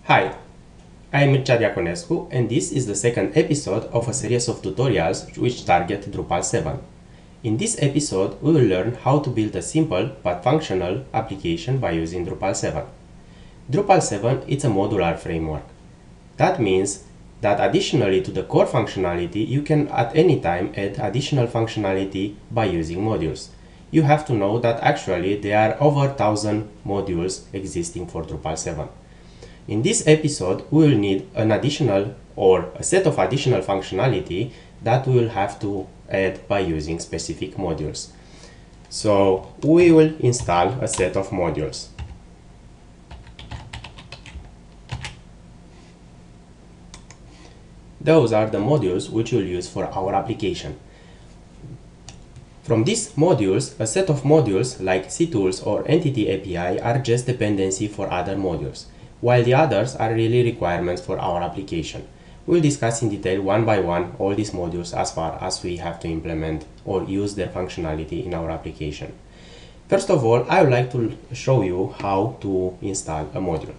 Hi, I'm Mircea Diaconescu, and this is the second episode of a series of tutorials which target Drupal 7. In this episode, we will learn how to build a simple but functional application by using Drupal 7. Drupal 7 is a modular framework. That means that additionally to the core functionality, you can at any time add additional functionality by using modules. You have to know that actually there are over 1000 modules existing for Drupal 7. In this episode, we will need an additional or a set of additional functionality that we will have to add by using specific modules. So we will install a set of modules. Those are the modules which we'll use for our application. From these modules, a set of modules like CTools or Entity API are just dependency for other modules, while the others are really requirements for our application. We'll discuss in detail one by one all these modules as far as we have to implement or use their functionality in our application. First of all, I would like to show you how to install a module.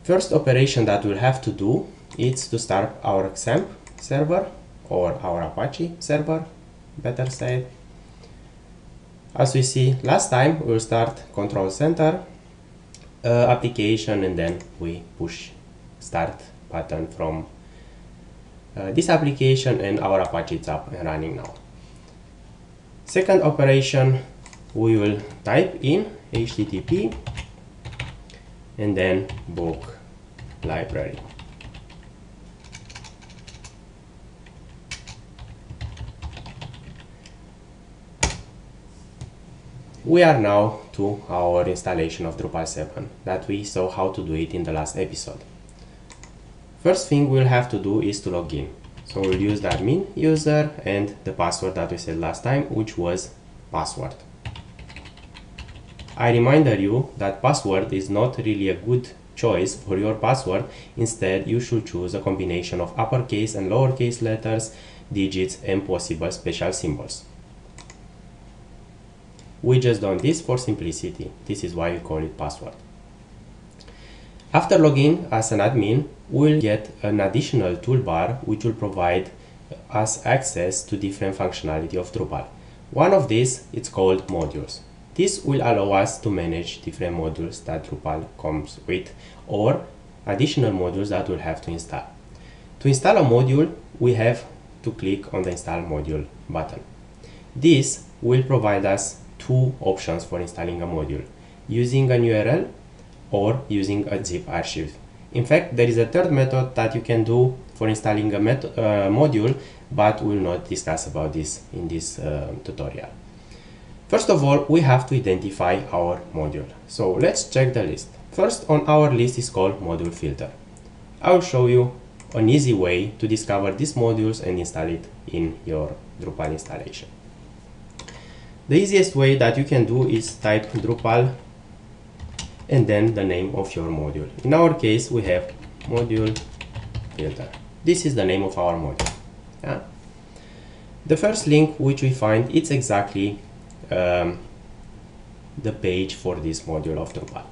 First operation that we'll have to do is to start our XAMPP server or our Apache server, better said. As we see last time, we'll start control center application, and then we push start button from this application, and our Apache is up and running now. Second operation, we will type in HTTP and then book library. We are now to our installation of Drupal 7 that we saw how to do it in the last episode. First thing we'll have to do is to log in. So we'll use the admin user and the password that we said last time, which was password. I remind you that password is not really a good choice for your password. Instead, you should choose a combination of uppercase and lowercase letters, digits, and possible special symbols. We just done this for simplicity. This is why we call it password. After logging as an admin, we'll get an additional toolbar which will provide us access to different functionality of Drupal. One of these is called modules. This will allow us to manage different modules that Drupal comes with, or additional modules that we'll have to install. To install a module, we have to click on the install module button. This will provide us two options for installing a module: using an URL or using a zip archive. In fact, there is a third method that you can do for installing a module, but we'll not discuss about this in this tutorial. First of all, we have to identify our module. So let's check the list. First on our list is called module filter. I will show you an easy way to discover these modules and install it in your Drupal installation. The easiest way that you can do is type Drupal and then the name of your module. In our case, we have module filter. This is the name of our module. Yeah? The first link which we find, it's exactly the page for this module of Drupal.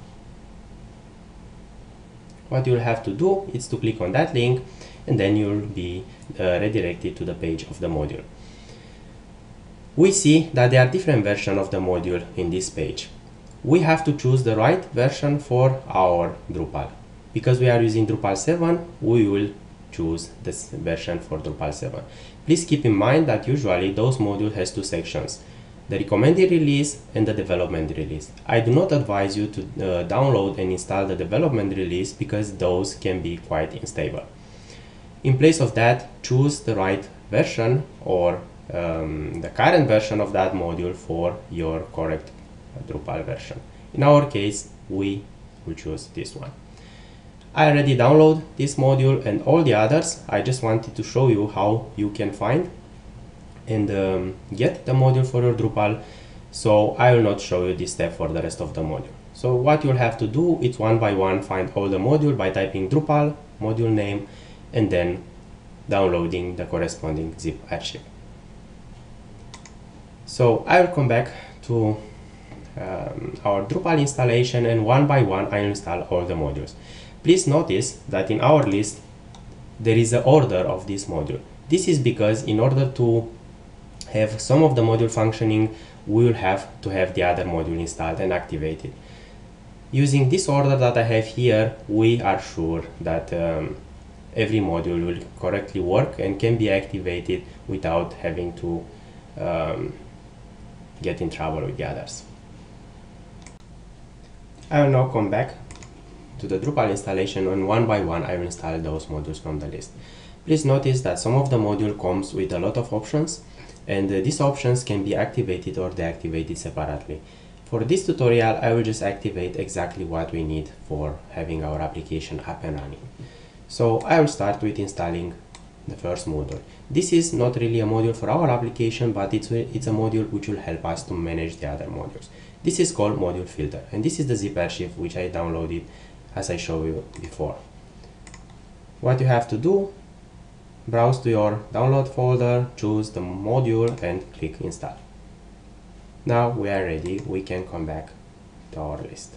What you'll have to do is to click on that link, and then you'll be redirected to the page of the module. We see that there are different versions of the module in this page. We have to choose the right version for our Drupal. Because we are using Drupal 7, we will choose this version for Drupal 7. Please keep in mind that usually those modules has two sections: the recommended release and the development release. I do not advise you to download and install the development release because those can be quite unstable. In place of that, choose the right version or the current version of that module for your correct Drupal version. In our case, we will choose this one. I already downloaded this module and all the others. I just wanted to show you how you can find and get the module for your Drupal, so I will not show you this step for the rest of the module. So what you'll have to do is one by one find all the module by typing Drupal, module name, and then downloading the corresponding zip archive. So I will come back to our Drupal installation, and one by one I will install all the modules. Please notice that in our list there is an order of this module. This is because in order to have some of the module functioning, we will have to have the other module installed and activated. Using this order that I have here, we are sure that every module will correctly work and can be activated without having to get in trouble with the others. I will now come back to the Drupal installation, and one by one I will install those modules from the list. Please notice that some of the module comes with a lot of options, and these options can be activated or deactivated separately. For this tutorial, I will just activate exactly what we need for having our application up and running. So I will start with installing the first module. This is not really a module for our application, but it's a module which will help us to manage the other modules. This is called Module Filter, and this is the zip archive which I downloaded as I showed you before. What you have to do, browse to your download folder, choose the module and click install. Now we are ready, we can come back to our list.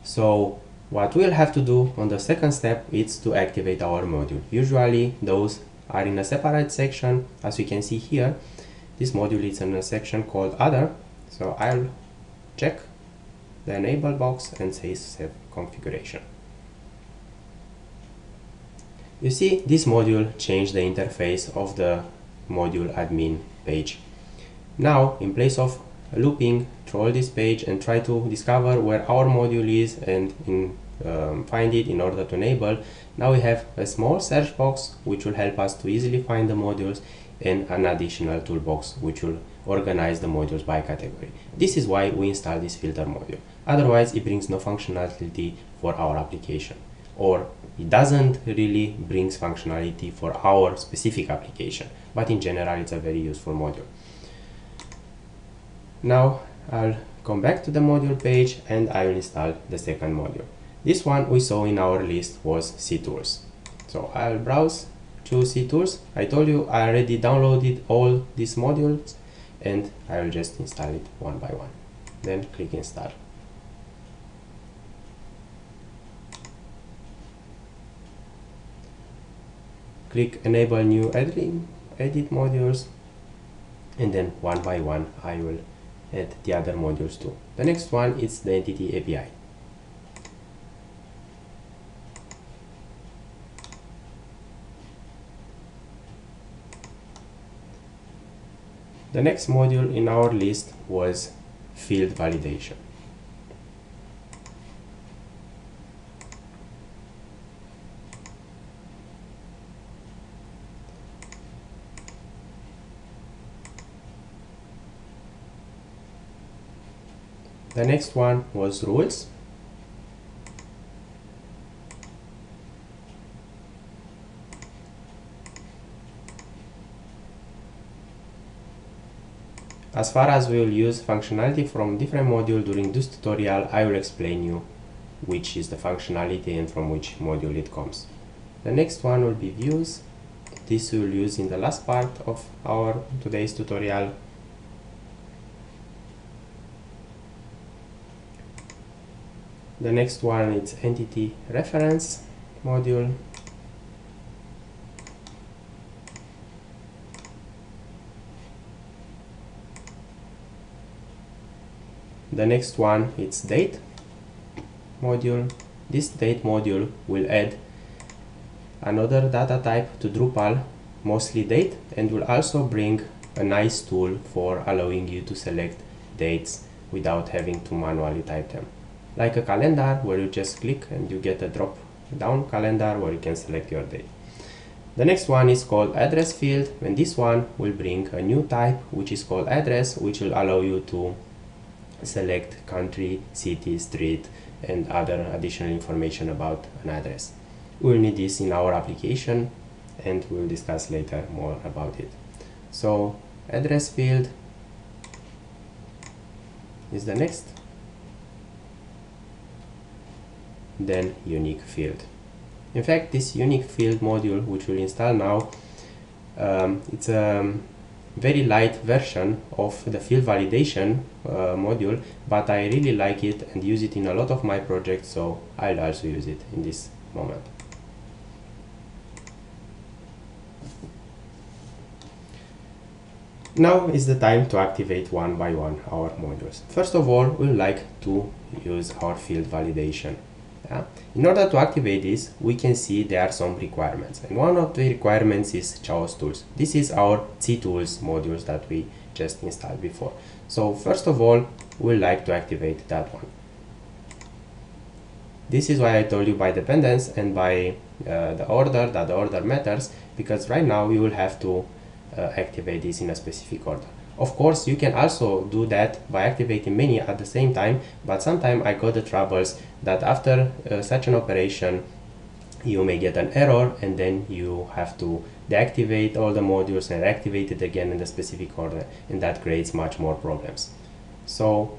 So what we'll have to do on the second step is to activate our module. Usually those are in a separate section. As you can see here, this module is in a section called Other. So I'll check the enable box and say save configuration. You see, this module changed the interface of the module admin page. Now, in place of looping through all this page and try to discover where our module is and find it in order to enable, now we have a small search box which will help us to easily find the modules, and an additional toolbox which will organize the modules by category. This is why we install this filter module. Otherwise, it brings no functionality for our application, or it doesn't really bring functionality for our specific application, but in general it's a very useful module. Now I'll come back to the module page and I will install the second module. This one we saw in our list was cTools. So I'll browse, choose cTools. I told you I already downloaded all these modules, and I will just install it one by one. Then click install. Click enable new edit modules, and then one by one I will add the other modules too. The next one is the Entity API. The next module in our list was Field Validation. The next one was Rules. As far as we will use functionality from different modules during this tutorial, I will explain you which is the functionality and from which module it comes. The next one will be Views. This we will use in the last part of our today's tutorial. The next one is Entity Reference module. The next one is Date module. This Date module will add another data type to Drupal, mostly date, and will also bring a nice tool for allowing you to select dates without having to manually type them. Like a calendar where you just click and you get a drop down calendar where you can select your date. The next one is called Address Field, and this one will bring a new type which is called Address, which will allow you to select country, city, street, and other additional information about an address. We will need this in our application and we'll discuss later more about it. So address field is the next, then unique field. In fact, this unique field module which we'll install now, it's a very light version of the field validation module, but I really like it and use it in a lot of my projects, so I'll also use it in this moment. Now is the time to activate one by one our modules. First of all, we like to use our field validation. In order to activate this, we can see there are some requirements, and one of the requirements is Chaos Tools. This is our CTools modules that we just installed before. So first of all, we like to activate that one. This is why I told you by dependence and by the order, that the order matters, because right now you will have to activate this in a specific order. Of course, you can also do that by activating many at the same time, but sometimes I got the troubles that after such an operation you may get an error, and then you have to deactivate all the modules and activate it again in the specific order, and that creates much more problems. So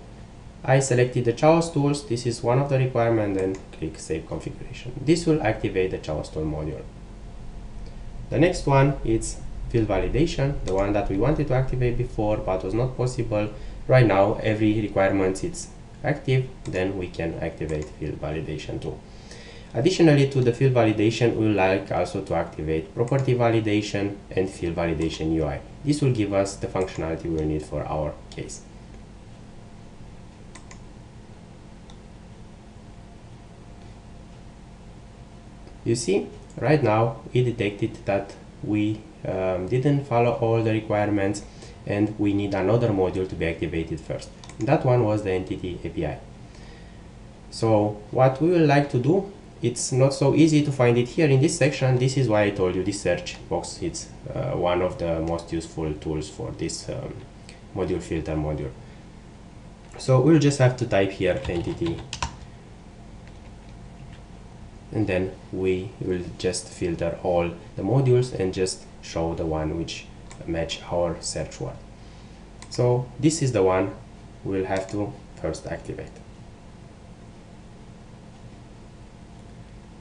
I selected the Chaos Tools. This is one of the requirements, and click Save Configuration. This will activate the Chaos Tool module. The next one is field validation, the one that we wanted to activate before but was not possible. Right now every requirement is active, then we can activate field validation too. Additionally to the field validation, we would like also to activate property validation and field validation UI. This will give us the functionality we need for our case. You see, right now it detected that we didn't follow all the requirements, and we need another module to be activated first. That one was the Entity API. So what we would like to do, it's not so easy to find it here in this section. This is why I told you this search box is one of the most useful tools for this module filter module. So we'll just have to type here entity, and then we will just filter all the modules and just show the one which match our search word. So this is the one we'll have to first activate.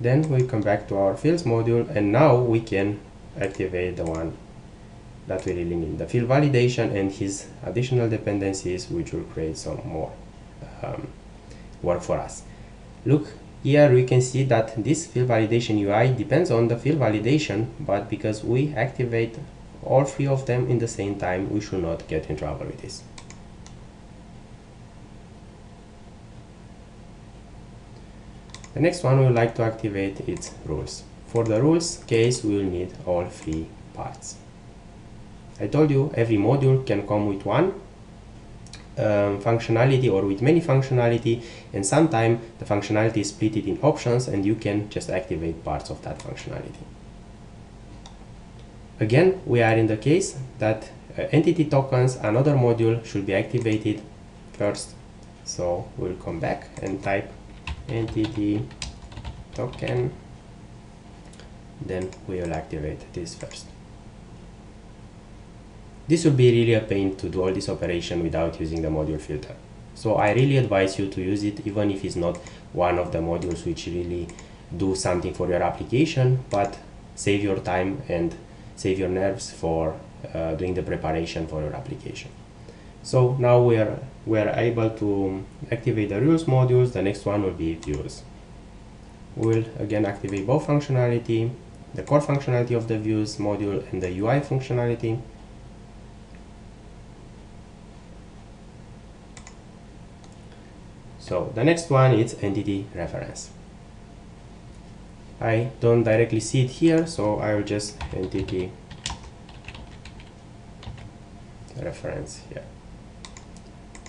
Then we come back to our fields module, and now we can activate the one that we really need, the field validation and his additional dependencies, which will create some more work for us. Look, here we can see that this field validation UI depends on the field validation, but because we activate all three of them in the same time, we should not get in trouble with this. The next one we would like to activate is rules. For the rules case, we will need all three parts. I told you every module can come with one functionality or with many functionality, and sometimes the functionality is split in options and you can just activate parts of that functionality. Again, we are in the case that entity tokens, another module, should be activated first. So we'll come back and type entity token, then we will activate this first. This will be really a pain to do all this operation without using the module filter. So I really advise you to use it, even if it's not one of the modules which really do something for your application, but save your time and save your nerves for doing the preparation for your application. So now we are able to activate the rules modules. The next one will be views. We'll again activate both functionality, the core functionality of the views module and the UI functionality. So the next one is entity reference. I don't directly see it here, so I will just entity reference here.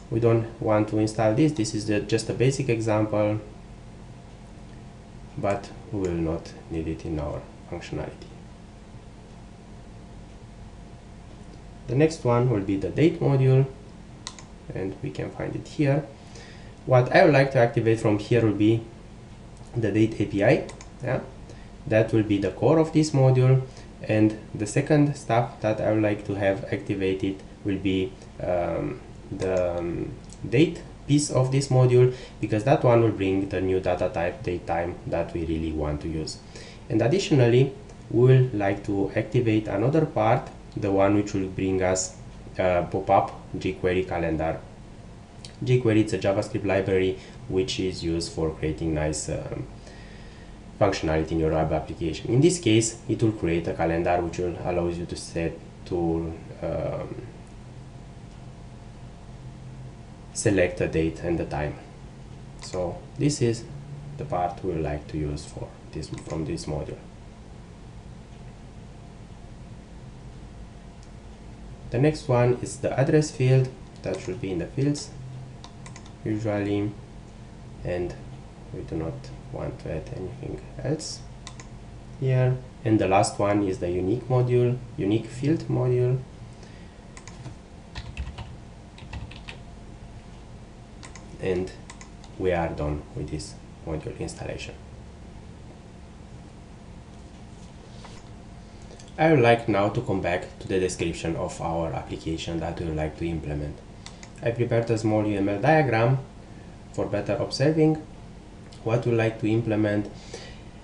We don't want to install this. This is just a basic example, but we will not need it in our functionality. The next one will be the date module, and we can find it here. What I would like to activate from here will be the date API. That will be the core of this module, and the second stuff that I would like to have activated will be the date piece of this module, because that one will bring the new data type date time that we really want to use. And additionally, we will like to activate another part, the one which will bring us pop-up jQuery calendar. jQuery is a JavaScript library which is used for creating nice functionality in your web application. In this case, it will create a calendar which will allow you to set to select a date and the time. So this is the part we would like to use for this from this module. The next one is the address field that should be in the fields usually, and we do not want to add anything else here. And the last one is the unique field module. And we are done with this module installation. I would like now to come back to the description of our application that we would like to implement. I prepared a small UML diagram for better observing what we like to implement,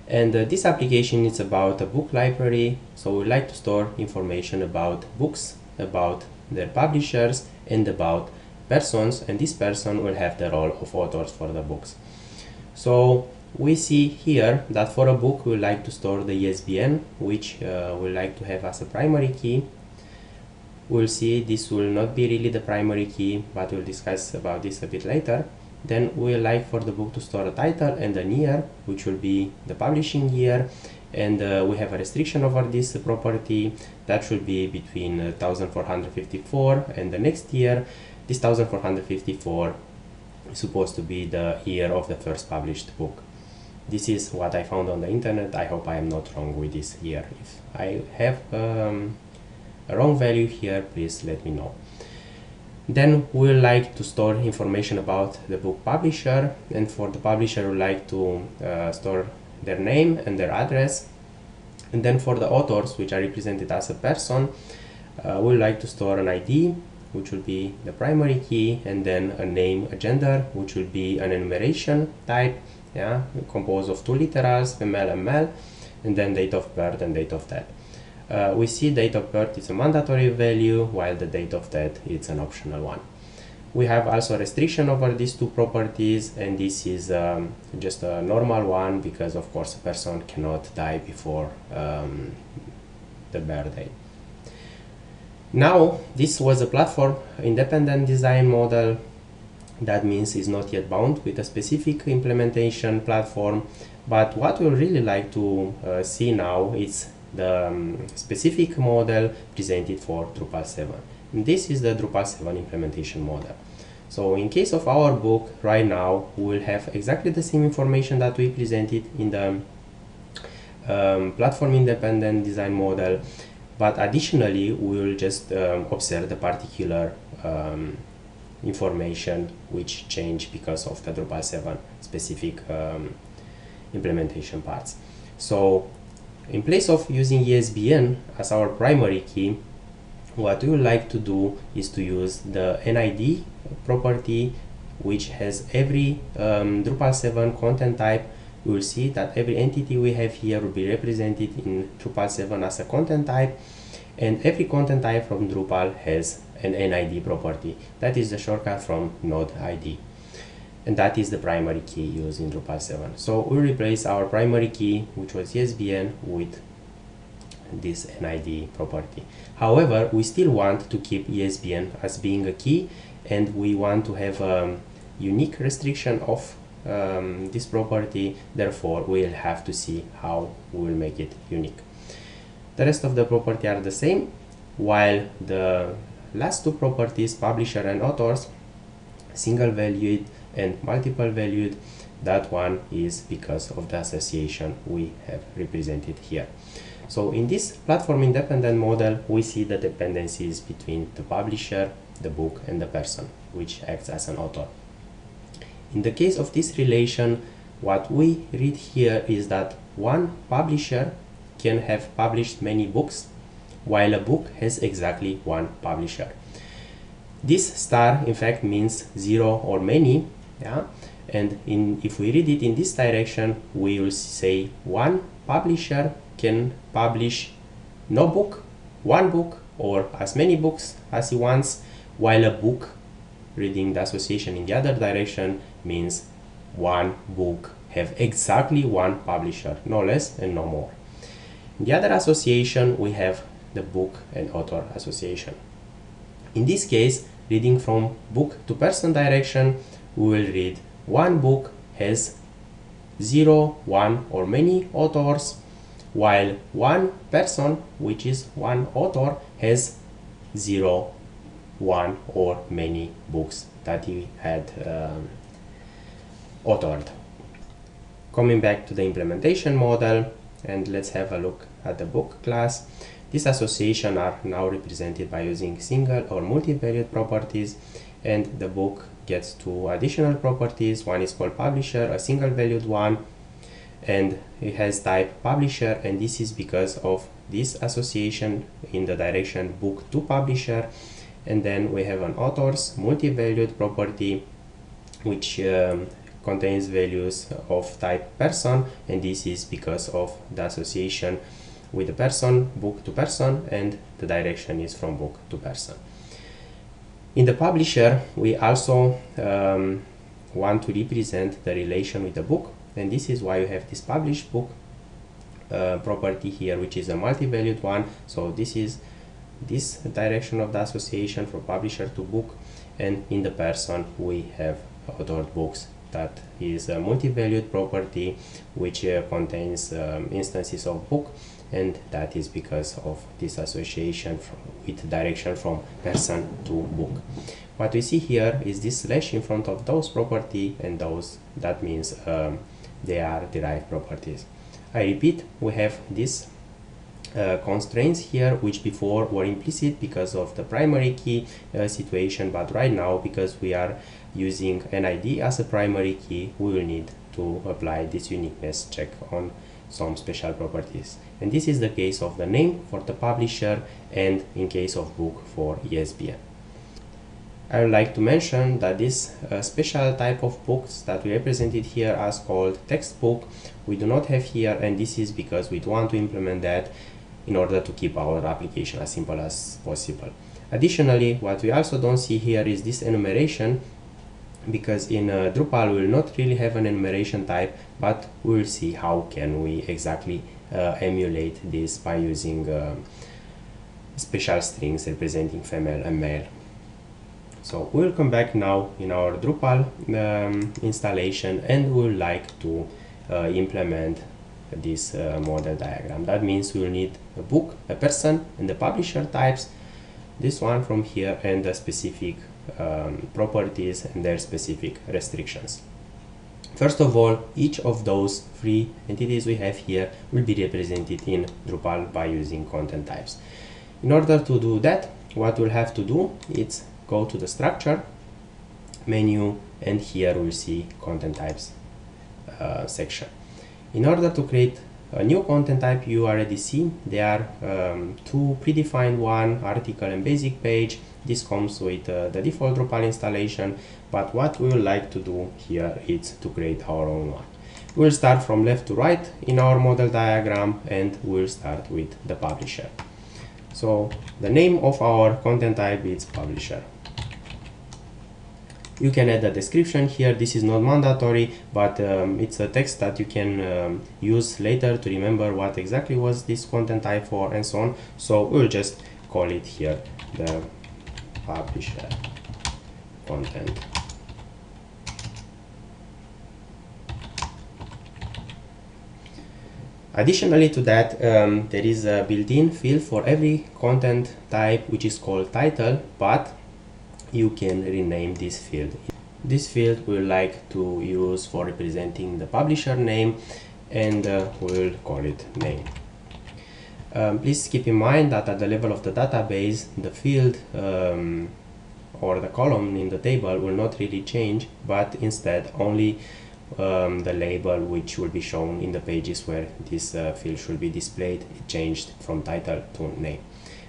and this application is about a book library. So we like to store information about books, about their publishers, and about persons, and this person will have the role of authors for the books. So we see here that for a book we like to store the ISBN, which we like to have as a primary key. We'll see this will not be really the primary key, but we'll discuss about this a bit later. Then we like for the book to store a title and a year, which will be the publishing year, and we have a restriction over this property that should be between 1454 and the next year. This 1454 is supposed to be the year of the first published book. This is what I found on the internet. I hope I am not wrong with this year. If I have a wrong value here, please let me know. Then we like to store information about the book publisher, and for the publisher we like to store their name and their address. And then for the authors, which are represented as a person, we like to store an ID, which will be the primary key, and then a name, a gender, which will be an enumeration type, composed of two literals, female and male, and then date of birth and date of death. We see date of birth is a mandatory value, while the date of death is an optional one. We have also a restriction over these two properties, and this is just a normal one because of course a person cannot die before the birthday. Now this was a platform independent design model. That means it's not yet bound with a specific implementation platform, but what we really like to see now is the specific model presented for Drupal 7. And this is the Drupal 7 implementation model. So in case of our book right now, we will have exactly the same information that we presented in the platform independent design model, but additionally we will just observe the particular information which change because of the Drupal 7 specific implementation parts. So in place of using ISBN as our primary key, what we would like to do is to use the NID property, which has every Drupal 7 content type. We will see that every entity we have here will be represented in Drupal 7 as a content type, and every content type from Drupal has an NID property. That is the shortcut from node ID, and that is the primary key used in Drupal 7. So we replace our primary key, which was ISBN, with this NID property. However, we still want to keep ISBN as being a key, and we want to have a unique restriction of this property. Therefore, we'll have to see how we will make it unique. The rest of the property are the same, while the last two properties, publisher and authors, single valued and multiple valued, that one is because of the association we have represented here. So in this platform independent model, we see the dependencies between the publisher, the book, and the person, which acts as an author. In the case of this relation, what we read here is that one publisher can have published many books, while a book has exactly one publisher. This star in fact means zero or many, and if we read it in this direction, we will say one publisher can publish no book, one book, or as many books as he wants, while a book reading the association in the other direction means one book have exactly one publisher, no less and no more. In the other association, we have the book and author association. In this case, reading from book to person direction, we will read one book has 0, 1 or many authors, while one person, which is one author, has 0, 1 or many books that he had authored. Coming back to the implementation model, and let's have a look at the book class. These associations are now represented by using single or multi-valued properties, and the book gets two additional properties. One is called publisher, a single valued one, and it has type publisher, and this is because of this association in the direction book to publisher. And then we have an author's multi-valued property, which contains values of type person, and this is because of the association with the person, book to person, and the direction is from book to person. In the publisher, we also want to represent the relation with the book, and this is why you have this published book property here, which is a multi-valued one. So this is this direction of the association from publisher to book, and in the person we have authored books. That is a multi-valued property which contains instances of book, and that is because of this association with direction from person to book. What we see here is this slash in front of those property, and those, that means they are derived properties. I repeat, we have this constraints here, which before were implicit because of the primary key situation, but right now, because we are using an ID as a primary key, we will need to apply this uniqueness check on some special properties. And this is the case of the name for the publisher, and in case of book for ISBN. I would like to mention that this special type of books that we represented here as called textbook, we do not have here, and this is because we want to implement that in order to keep our application as simple as possible. Additionally, what we also don't see here is this enumeration, because in Drupal we will not really have an enumeration type, but we will see how can we exactly emulate this by using special strings representing female and male. So we'll come back now in our Drupal installation, and we would like to implement this model diagram. That means we will need a book, a person, and the publisher types, this one from here, and the specific properties and their specific restrictions. First of all, each of those three entities we have here will be represented in Drupal by using content types. In order to do that, what we'll have to do is go to the structure menu, and here we'll see content types section. In order to create a new content type, you already see there are two predefined one, article and basic page. This comes with the default Drupal installation, but what we would like to do here is to create our own one. We'll start from left to right in our model diagram, and we'll start with the publisher. So the name of our content type is publisher. You can add a description here. This is not mandatory, but it's a text that you can use later to remember what exactly was this content type for, and so on. So we'll just call it here the publisher content. Additionally to that, there is a built-in field for every content type which is called title, but you can rename this field. This field we would like to use for representing the publisher name, and we'll call it name. Please keep in mind that at the level of the database, the field or the column in the table will not really change, but instead only the label which will be shown in the pages where this field should be displayed, it changed from title to name.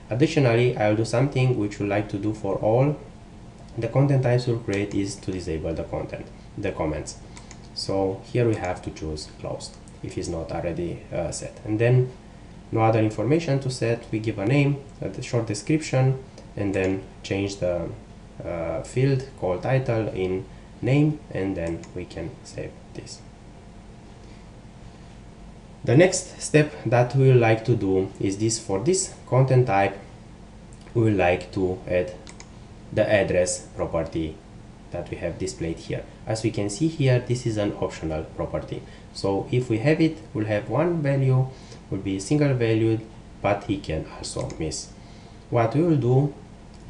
Additionally, I will do something which we like to do for all the content types we'll create, is to disable the comments. So here we have to choose closed if it's not already set, and then no other information to set. We give a name, a short description, and then change the field called title in name, and then we can save this. The next step that we would like to do is this. For this content type, we would like to add the address property that we have displayed here. As we can see here, this is an optional property. So if we have it, we'll have one value, will be single valued, but he can also miss. What we will do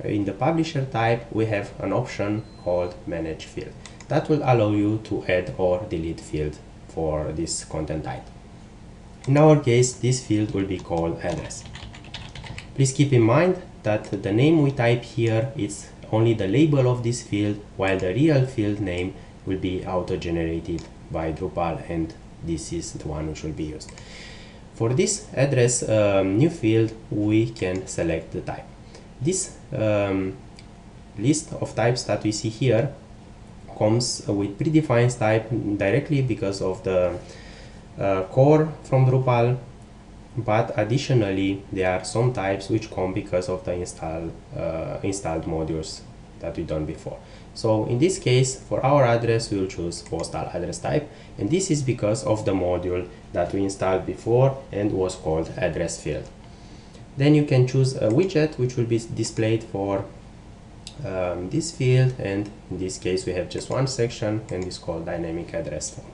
in the publisher type, we have an option called manage field that will allow you to add or delete field for this content type. In our case, this field will be called address. Please keep in mind that the name we type here is only the label of this field, while the real field name will be auto-generated by Drupal, and this is the one which will be used. For this address new field, we can select the type. This list of types that we see here comes with predefined type directly because of the core from Drupal, but additionally there are some types which come because of the installed modules that we've done before. So in this case, for our address, we will choose postal address type, and this is because of the module that we installed before and was called address field. Then you can choose a widget which will be displayed for this field, and in this case we have just one section, and it's called dynamic address form.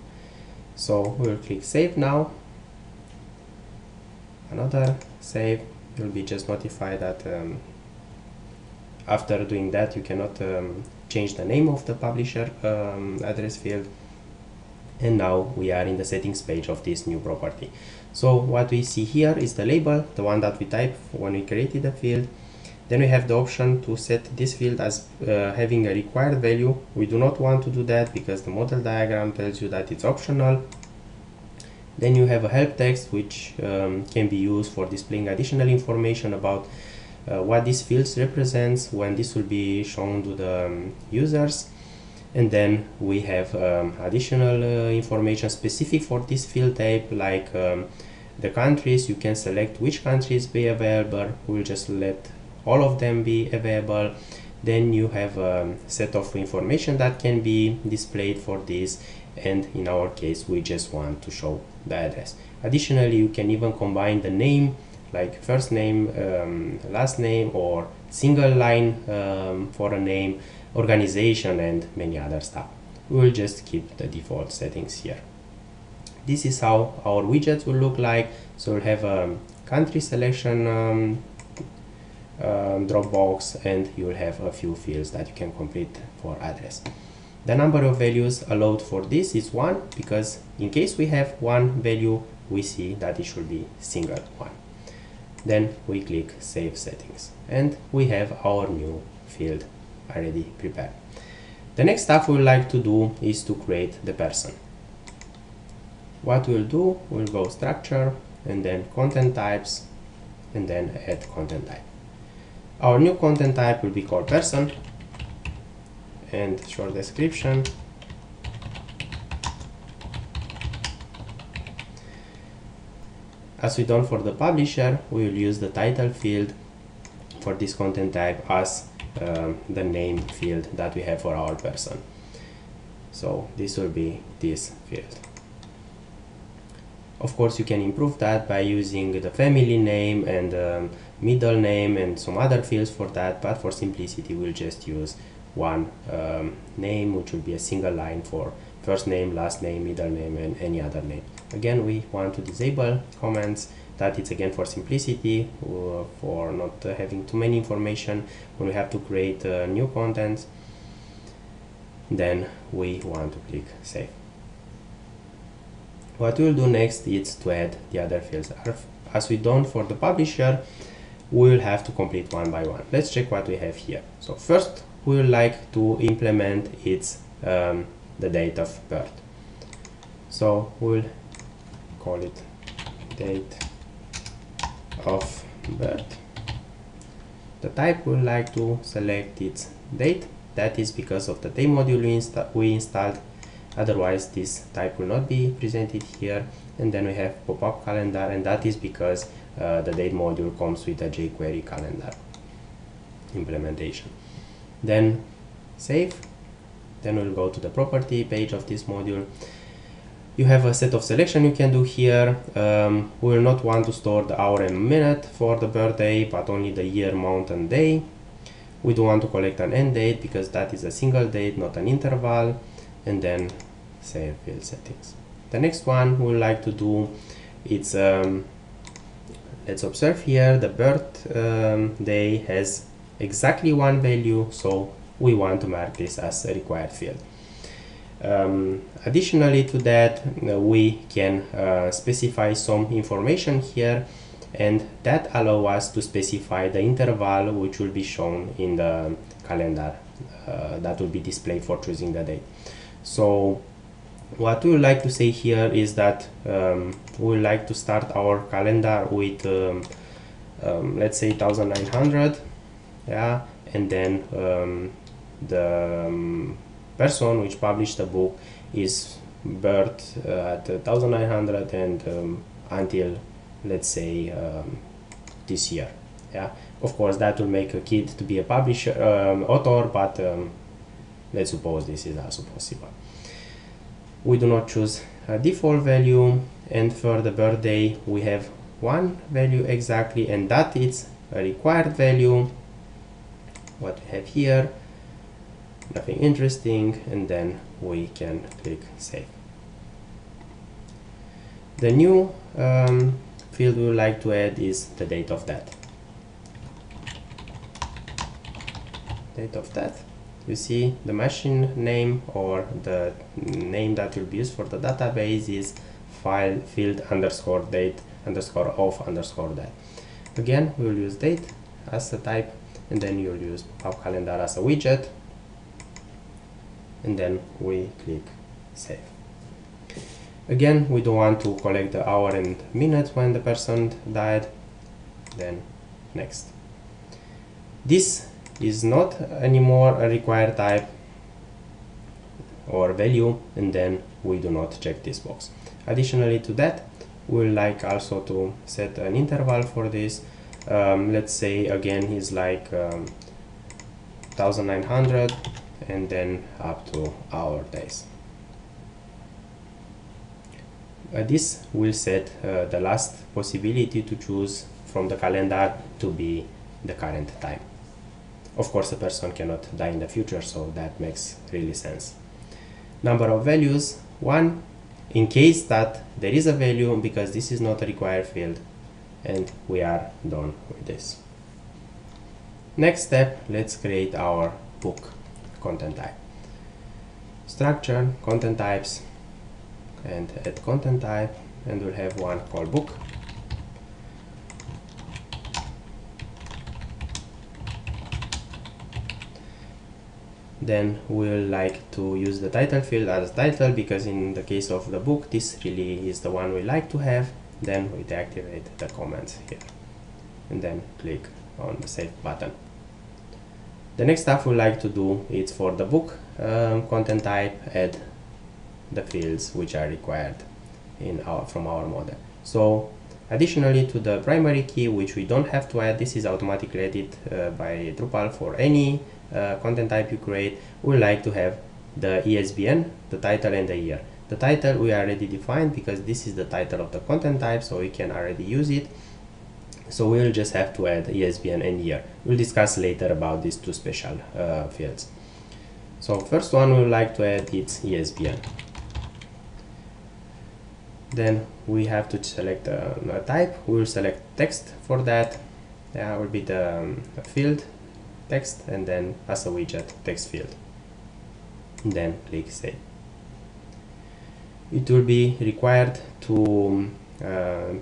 So we'll click save now. Another save. You'll be just notified that after doing that you cannot change the name of the publisher address field. And now we are in the settings page of this new property. So what we see here is the label, the one that we typed when we created the field. Then we have the option to set this field as having a required value. We do not want to do that because the model diagram tells you that it's optional. Then you have a help text which can be used for displaying additional information about what these fields represents when this will be shown to the users. And then we have additional information specific for this field type, like the countries. You can select which countries be available. We'll just let all of them be available. Then you have a set of information that can be displayed for this, and in our case we just want to show the address. Additionally, you can even combine the name, like first name, last name, or single line for a name, organization, and many other stuff. We will just keep the default settings here. This is how our widgets will look like. So we'll have a country selection drop box, and you will have a few fields that you can complete for address. The number of values allowed for this is 1, because in case we have one value, we see that it should be single one. Then we click save settings, and we have our new field already prepared. The next stuff we would like to do is to create the person. What we'll do, we'll go structure and then content types, and then add content type. Our new content type will be called person, and short description. As we done for the publisher, we will use the title field for this content type as the name field that we have for our person. So this will be this field. Of course, you can improve that by using the family name and middle name and some other fields for that, but for simplicity we'll just use one name, which will be a single line for first name, last name, middle name, and any other name. Again, we want to disable comments. That it's again for simplicity, for not having too many information when we have to create new content. Then we want to click save. What we'll do next is to add the other fields. As we done for the publisher, we will have to complete one by one. Let's check what we have here. So first, we would like to implement its the date of birth. So we'll call it date of birth. The type we would like to select its date. That is because of the day module we installed. otherwise this type will not be presented here. And then we have pop-up calendar, and that is because the date module comes with a jQuery calendar implementation. Then save. Then we'll go to the property page of this module. You have a set of selection you can do here. We will not want to store the hour and minute for the birthday, but only the year, month, and day. We don't want to collect an end date because that is a single date, not an interval. And then save field settings. The next one we would like to do, it's let's observe here the birthday has exactly one value, so we want to mark this as a required field. Additionally to that, we can specify some information here, and that allows us to specify the interval which will be shown in the calendar that will be displayed for choosing the date. So what we would like to say here is that we would like to start our calendar with let's say 1900, yeah, and then the person which published the book is birth at 1900 and until, let's say, this year. Yeah, of course that will make a kid to be a publisher author, but let's suppose this is also possible. We do not choose a default value, and for the birthday we have one value exactly, and that is a required value. What we have here, nothing interesting, and then we can click save. The new field we would like to add is the date of death. Date of death. You see the machine name or the name that will be used for the database is file field underscore date underscore of underscore death. Again, we will use date as a type, and then you'll use pop-up calendar as a widget, and then we click save. Again, we don't want to collect the hour and minute when the person died. Then next. This is not anymore a required type or value, and then we do not check this box. Additionally to that, we would like also to set an interval for this. Let's say again is like 1900 and then up to hour days. This will set the last possibility to choose from the calendar to be the current time. Of course, a person cannot die in the future, so that makes really sense. Number of values, 1, in case that there is a value, because this is not a required field, and we are done with this. Next step, let's create our book content type. Structure, content types, and add content type, and we'll have one called book. Then we'll like to use the title field as title, because in the case of the book, this really is the one we like to have. Then we deactivate the comments here, and then click on the save button. The next stuff we like to do is for the book content type, add the fields which are required from our model. So additionally to the primary key, which we don't have to add, this is automatically added by Drupal for any content type you create. We like to have the ISBN, the title, and the year. The title we already defined because this is the title of the content type, so we can already use it. So we'll just have to add ISBN and year. We'll discuss later about these two special fields. So first one we would like to add is ISBN. Then we have to select a type. We will select text for that. That will be the field text, and then as a widget text field. And then click save. It will be required to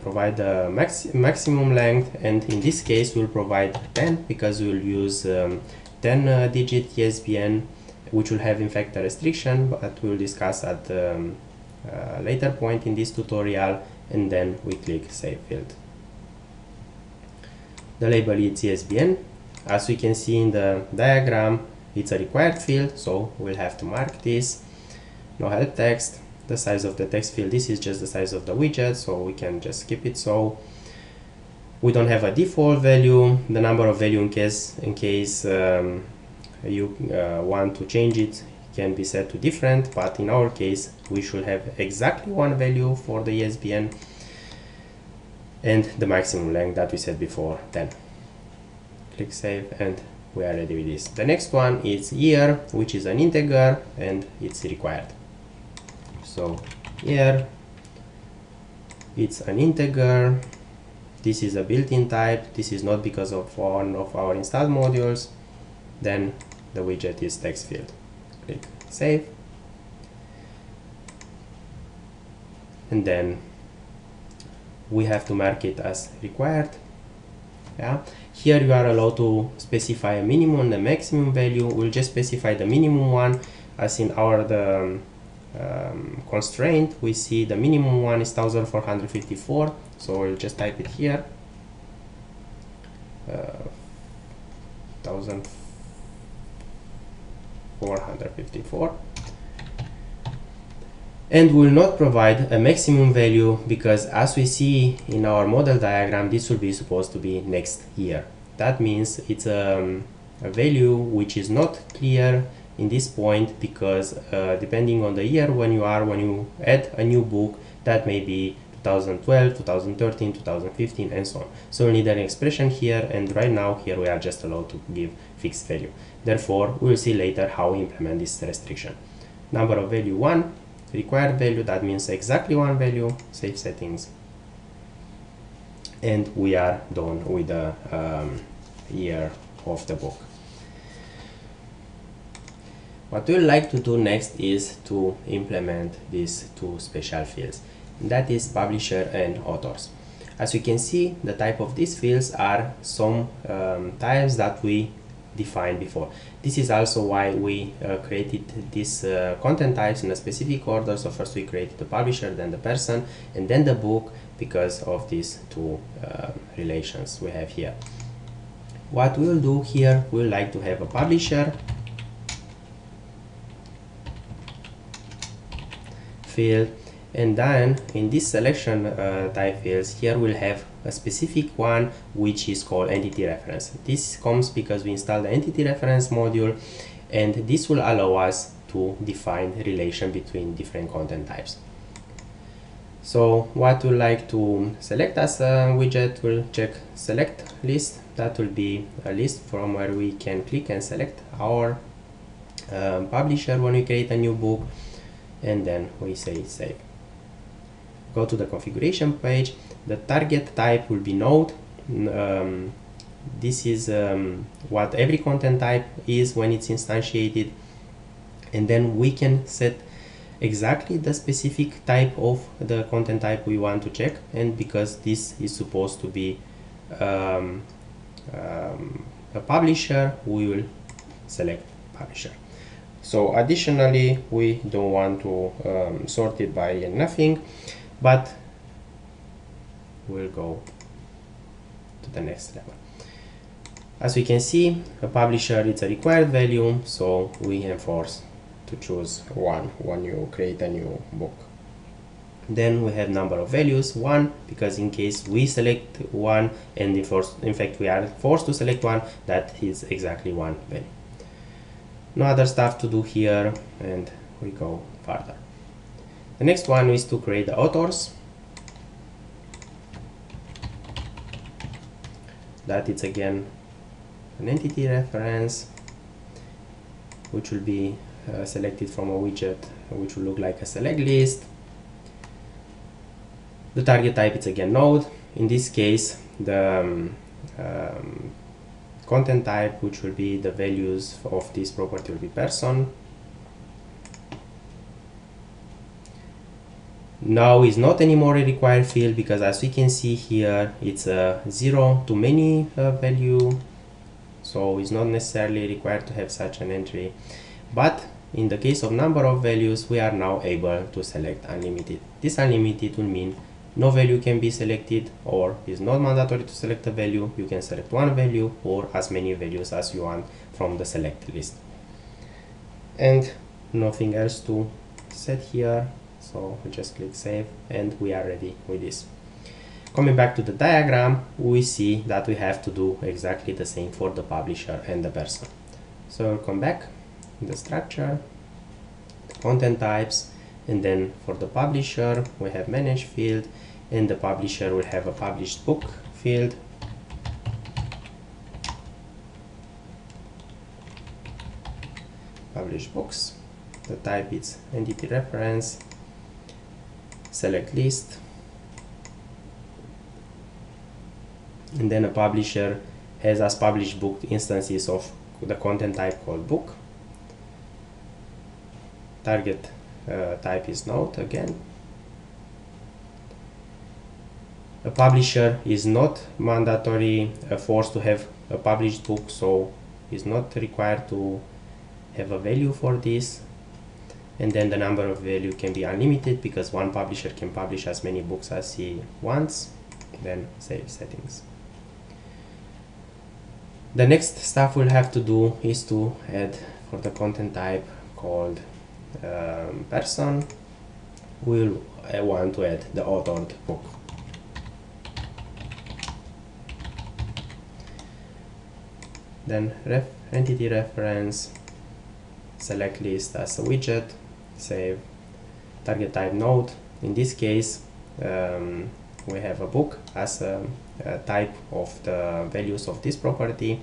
provide the maximum length, and in this case we'll provide 10 because we'll use 10 digit ISBN, which will have in fact a restriction, but we'll discuss at later point in this tutorial. And then we click save field. The label is ISBN. As we can see in the diagram, it's a required field, so we'll have to mark this. no help text. The size of the text field, this is just the size of the widget, so we can just keep it so. We don't have a default value. The number of value in case you want to change it can be set to different, but in our case we should have exactly one value for the ESBN, and the maximum length that we said before, 10. Click save and we are ready with this. The next one is year, which is an integer and it's required. So year, it's an integer. This is a built-in type. This is not because of one of our installed modules. Then the widget is text field. Click save. And then we have to mark it as required. Yeah. Here you are allowed to specify a minimum and a maximum value. We'll just specify the minimum one, as in our constraint we see the minimum one is 1454, so we'll just type it here, 1454, and will not provide a maximum value because, as we see in our model diagram, this will be supposed to be next year. That means it's a value which is not clear in this point, because depending on the year when you add a new book, that may be 2012, 2013, 2015, and so on. So we need an expression here, and right now here we are just allowed to give fixed value. Therefore, we will see later how we implement this restriction. Number of value 1, required value, that means exactly one value, save settings, and we are done with the year of the book. What we'd like to do next is to implement these two special fields, that is publisher and authors. As you can see, the type of these fields are some types that we defined before. This is also why we created these content types in a specific order. So first we created the publisher, then the person, and then the book, because of these two relations we have here. What we'll do here, we'll like to have a publisher field, and then in this selection type fields here we'll have a specific one which is called entity reference. This comes because we installed the entity reference module, and this will allow us to define relation between different content types. So what we'll like to select as a widget, we'll check select list. That will be a list from where we can click and select our publisher when we create a new book, and then we say save. Go to the configuration page. The target type will be node. This is what every content type is when it's instantiated, and then we can set exactly the specific type of the content type we want to check, and because this is supposed to be a publisher, we will select publisher. So additionally, we don't want to sort it by nothing, but we'll go to the next level. As we can see, a publisher is a required value, so we enforce to choose one when you create a new book. Then we have number of values, 1, because in case we select one, and in fact we are forced to select one, that is exactly one value. No other stuff to do here, and we go further. The next one is to create the authors. That it's again an entity reference, which will be selected from a widget which will look like a select list. The target type is again node. In this case, the content type, which will be the values of this property, will be person. Now is not anymore a required field, because as we can see here, it's a 0 to many value, so it's not necessarily required to have such an entry. But in the case of number of values, we are now able to select unlimited. This unlimited will mean no value can be selected, or is not mandatory to select a value. You can select one value or as many values as you want from the select list. And nothing else to set here, so we just click save and we are ready with this. Coming back to the diagram, we see that we have to do exactly the same for the publisher and the person. So we'll come back in the structure, the content types, and then for the publisher we have manage field, and the publisher will have a published book field. Published books. The type is entity reference, select list, and then a publisher has as published book instances of the content type called book. Target type is note again. A publisher is not mandatory forced to have a published book, so is not required to have a value for this. And then the number of value can be unlimited because one publisher can publish as many books as he wants. Then save settings. The next stuff we'll have to do is to add for the content type called person, we'll want to add the authored book. Then entity reference, select list as a widget, save, target type node. In this case we have a book as a type of the values of this property.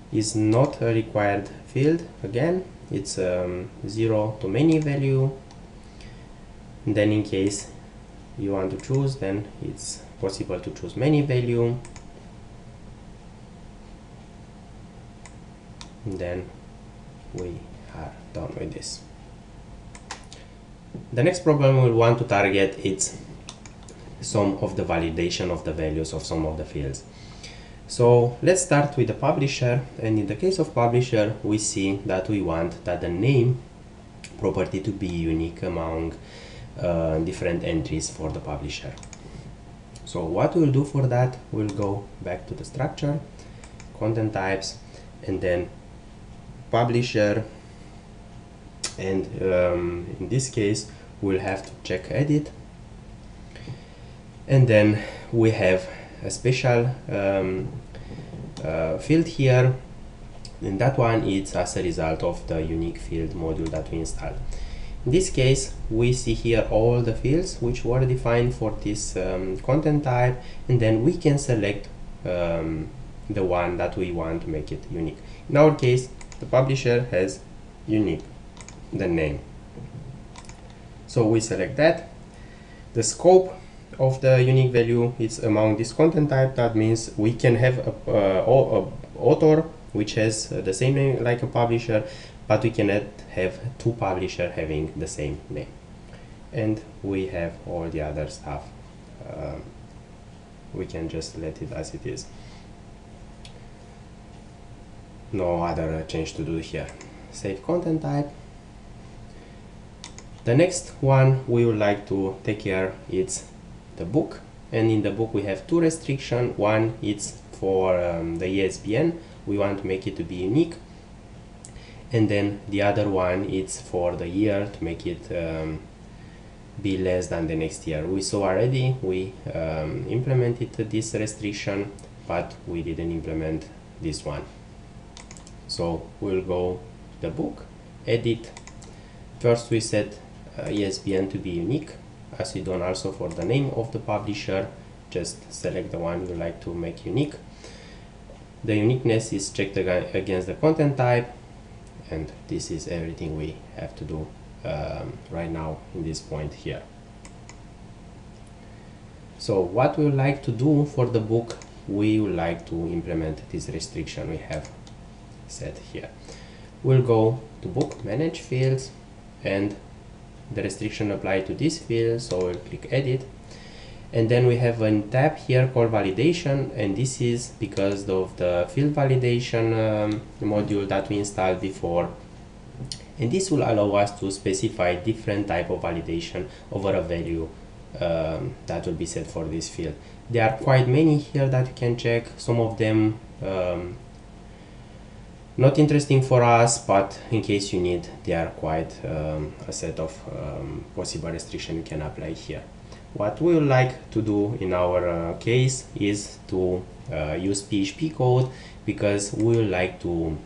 Is not a required field, again it's 0 to many value, and then in case you want to choose, then it's possible to choose many value, and then we are done with this. The next problem we want to target is some of the validation of the values of some of the fields. So let's start with the publisher, and in the case of publisher we see that we want that the name property to be unique among different entries for the publisher. So what we'll do for that, we'll go back to the structure, content types, and then publisher, and in this case we'll have to check edit, and then we have a special field here, and that one is as a result of the unique field module that we installed. In this case we see here all the fields which were defined for this content type, and then we can select the one that we want to make it unique. In our case the publisher has unique, the name, so we select that. The scope of the unique value is among this content type. That means we can have a author which has the same name like a publisher, but we cannot have two publishers having the same name. And we have all the other stuff. We can just let it as it is. No other change to do here. Save content type. The next one we would like to take care is the book, and in the book we have two restrictions. One is for the ISBN, we want to make it to be unique, and then the other one is for the year, to make it be less than the next year. We saw already, we implemented this restriction, but we didn't implement this one. So we'll go to the book, edit. First we set ISBN to be unique, as we done also for the name of the publisher. Just select the one you like to make unique. The uniqueness is checked against the content type, and this is everything we have to do right now in this point here. So what we would like to do for the book, we would like to implement this restriction we have set here. We'll go to book, manage fields, and the restriction apply to this field, so we'll click edit, and then we have a tab here called validation, and this is because of the field validation module that we installed before, and this will allow us to specify different type of validation over a value that will be set for this field. There are quite many here that you can check. Some of them Not interesting for us, but in case you need, they are quite a set of possible restrictions you can apply here. What we would like to do in our case is to use PHP code, because we would like to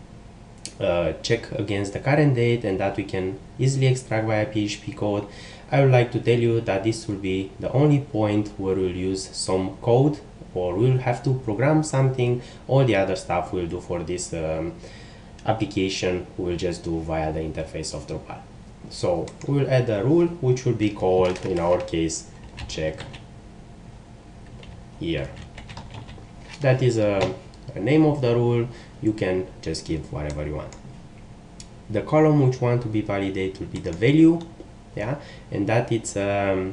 check against the current date, and that we can easily extract via PHP code. I would like to tell you that this will be the only point where we'll use some code, or we'll have to program something. All the other stuff we'll do for this application we'll just do via the interface of Drupal. So we'll add a rule which will be called, in our case, check year. That is a name of the rule. You can just give whatever you want. The column which want to be validated will be the value, yeah, and that it's the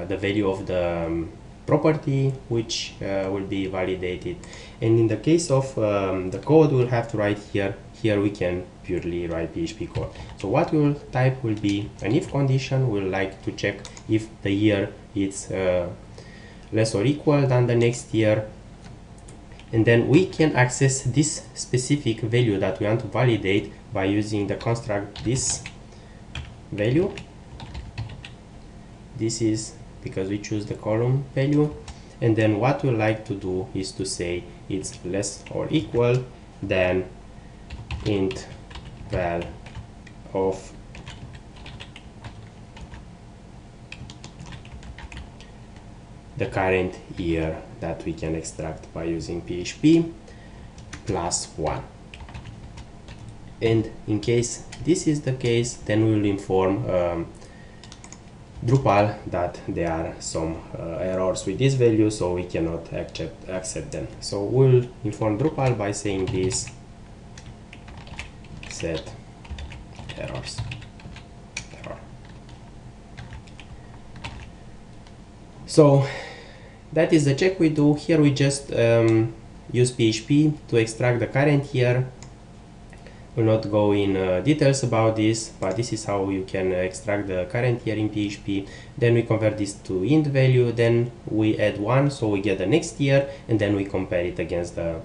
value of the property which will be validated. And in the case of the code, we'll have to write here. Here we can purely write PHP code. So what we will type will be an if condition. We'll like to check if the year is less or equal than the next year. And then we can access this specific value that we want to validate by using the construct this value. This is because we choose the column value. And then what we like to do is to say it's less or equal than int val of the current year that we can extract by using PHP plus 1. And in case this is the case, then we will inform Drupal that there are some errors with this value, so we cannot accept them. So we'll inform Drupal by saying this set errors. So that is the check we do. Here we just use PHP to extract the current year. We'll not go in details about this, but this is how you can extract the current year in PHP. Then we convert this to int value, then we add 1, so we get the next year, and then we compare it against the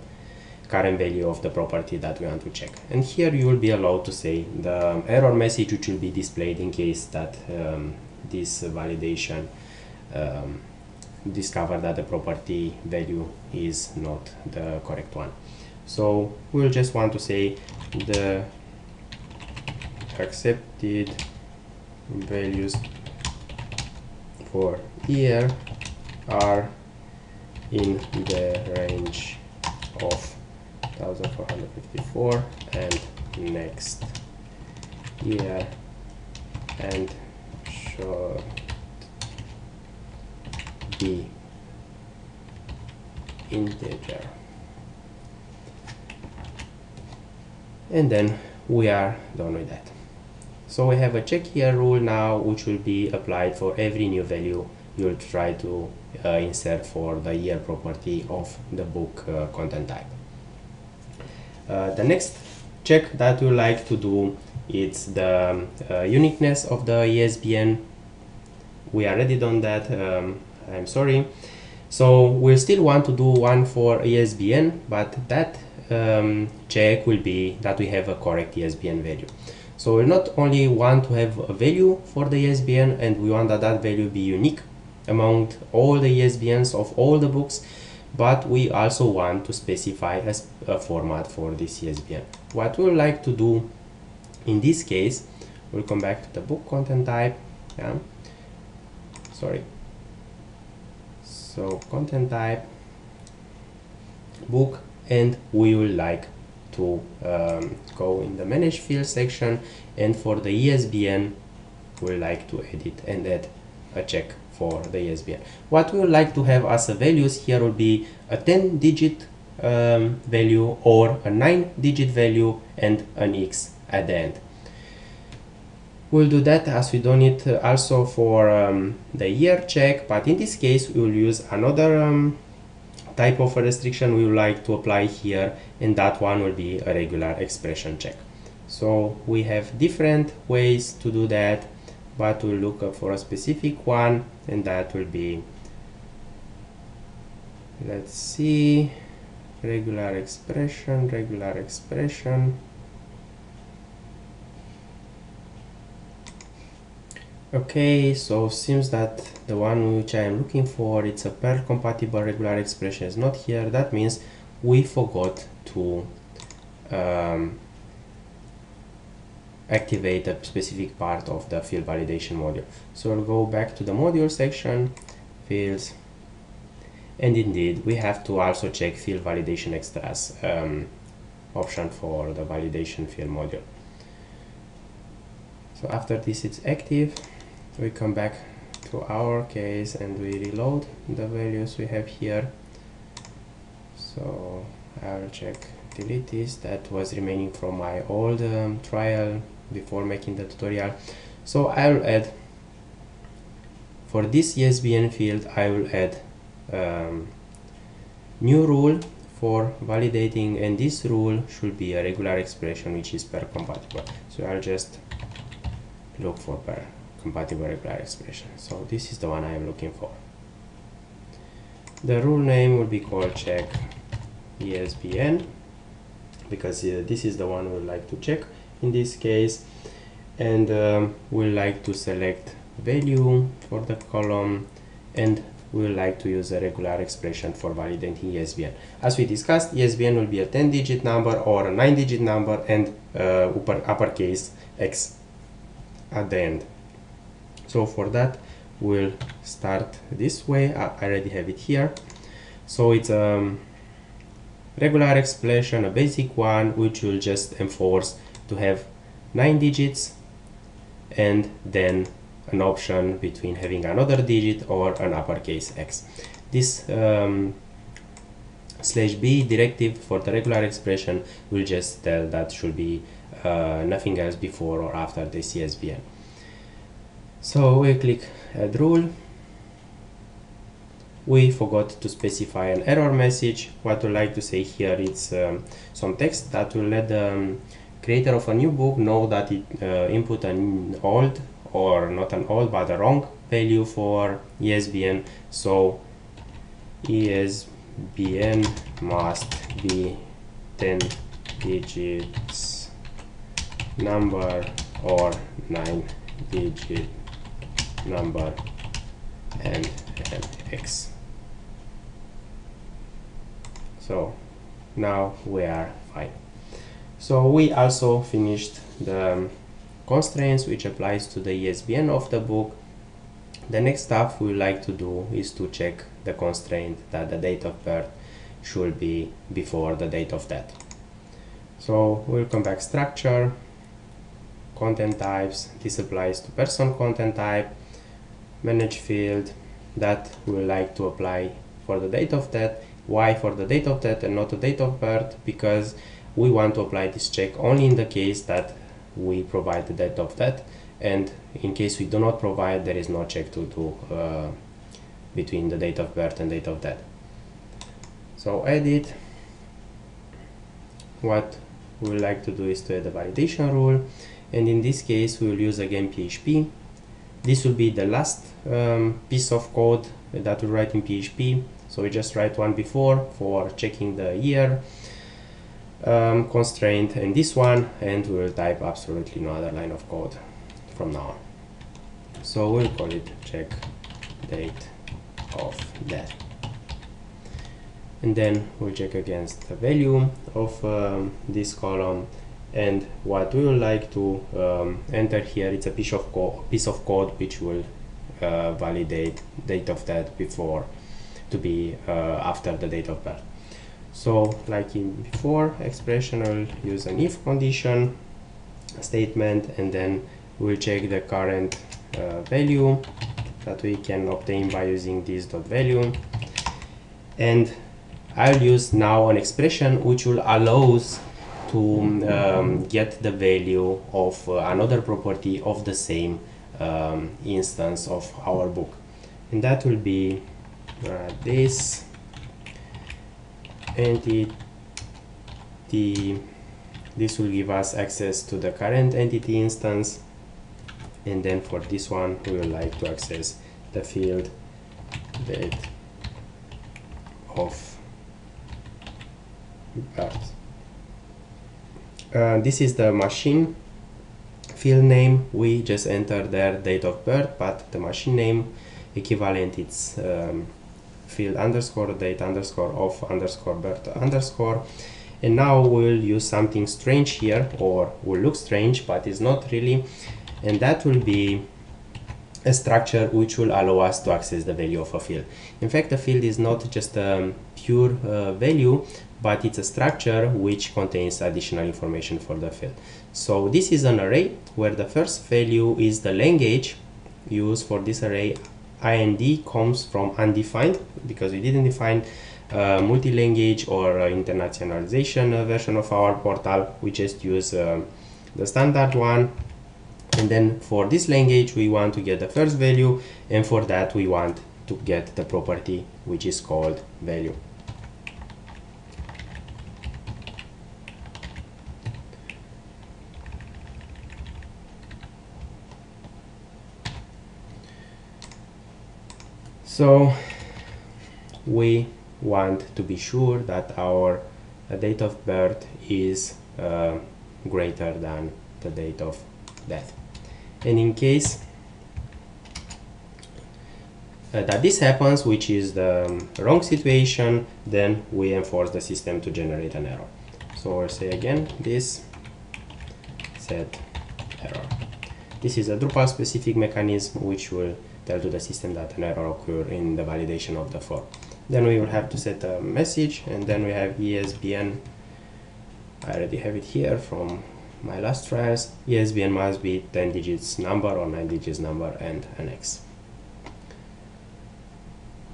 current value of the property that we want to check. And here you will be allowed to say the error message which will be displayed in case that this validation discover that the property value is not the correct one. So we'll just want to say the accepted values for year are in the range of 1454 and next year, and should be integer. And then we are done with that. So we have a check here rule now, which will be applied for every new value you'll try to insert for the year property of the book content type. The next check that we like to do is the uniqueness of the ISBN. We already done that. I'm sorry. So we'll still want to do one for ISBN, but that check will be that we have a correct ISBN value. So we'll not only want to have a value for the ISBN, and we want that that value be unique among all the ISBNs of all the books, but we also want to specify a format for this ISBN. What we would like to do in this case, we'll come back to the book content type. Yeah. Sorry. So content type, book, and we will like to go in the manage field section, and for the ISBN we like to edit and add a check for the ISBN. What we would like to have as a values here will be a 10-digit value or a 9-digit value and an X at the end. We'll do that as we done it also for the year check, but in this case we will use another type of a restriction we would like to apply here, and that one will be a regular expression check. So we have different ways to do that, but we'll look up for a specific one, and that will be, let's see, regular expression. Okay, so seems that the one which I am looking for, it's a Perl compatible regular expression, is not here. That means we forgot to activate a specific part of the field validation module. So we'll go back to the module section, fields, and indeed we have to also check field validation extras option for the validation field module. So after this it's active, we come back to our case and we reload the values we have here. So I'll check, delete this, that was remaining from my old trial before making the tutorial. So I'll add, for this ESBN field, I will add new rule for validating, and this rule should be a regular expression which is Perl compatible. So I'll just look for Perl compatible regular expression. So this is the one I am looking for. The rule name will be called check ESBN, because this is the one we like to check in this case, and we like to select value for the column, and we like to use a regular expression for validating ESBN. As we discussed, ESBN will be a 10-digit number or a 9-digit number and uppercase X at the end. So for that we'll start this way. I already have it here. So it's a regular expression, a basic one, which will just enforce to have 9 digits and then an option between having another digit or an uppercase X. This /b directive for the regular expression will just tell that should be nothing else before or after the ESBN. So we click add rule. We forgot to specify an error message. What we like to say here is some text that will let the creator of a new book know that it input an old, or not an old but a wrong value for ESBN. So ESBN must be 10 digits number or 9-digit number and an X. So now we are fine. So we also finished the constraints which applies to the ESBN of the book. The next stuff we like to do is to check the constraint that the date of birth should be before the date of death. So we'll come back structure, content types. This applies to person content type, manage field, that we like to apply for the date of death. Why for the date of death and not the date of birth? Because we want to apply this check only in the case that we provide the date of death, and in case we do not provide, there is no check to do between the date of birth and date of death. So edit. What we like to do is to add a validation rule, and in this case we will use again PHP. This will be the last piece of code that we write in PHP. So we just write one before for checking the year constraint, and this one, and we will type absolutely no other line of code from now on. So we'll call it check date of death, and then we'll check against the value of this column. And what we would like to enter here, it's a piece of code which will validate date of death before to be after the date of birth. So like in before expression, I'll use an if condition statement, and then we'll check the current value that we can obtain by using this dot value, and I'll use now an expression which will allow us to get the value of another property of the same instance of our book, and that will be this entity. This will give us access to the current entity instance, and then for this one we would like to access the field date of birth. This is the machine field name. We just enter their date of birth, but the machine name equivalent it's field underscore date underscore of underscore birth underscore. And now we'll use something strange here, or will look strange but is not really, and that will be a structure which will allow us to access the value of a field. In fact, a field is not just a pure value, but it's a structure which contains additional information for the field. So this is an array where the first value is the language used for this array. IND comes from undefined because we didn't define multi-language or internationalization version of our portal. We just use the standard one. And then for this language we want to get the first value, and for that we want to get the property which is called value. So we want to be sure that our date of birth is greater than the date of death. And in case that this happens, which is the wrong situation, then we enforce the system to generate an error. So we'll say again this set error. This is a Drupal specific mechanism which will tell to the system that an error occurred in the validation of the form. Then we will have to set a message, and then we have ESBN. I already have it here from my last trials. ESBN must be 10 digits number or 9 digits number and an X.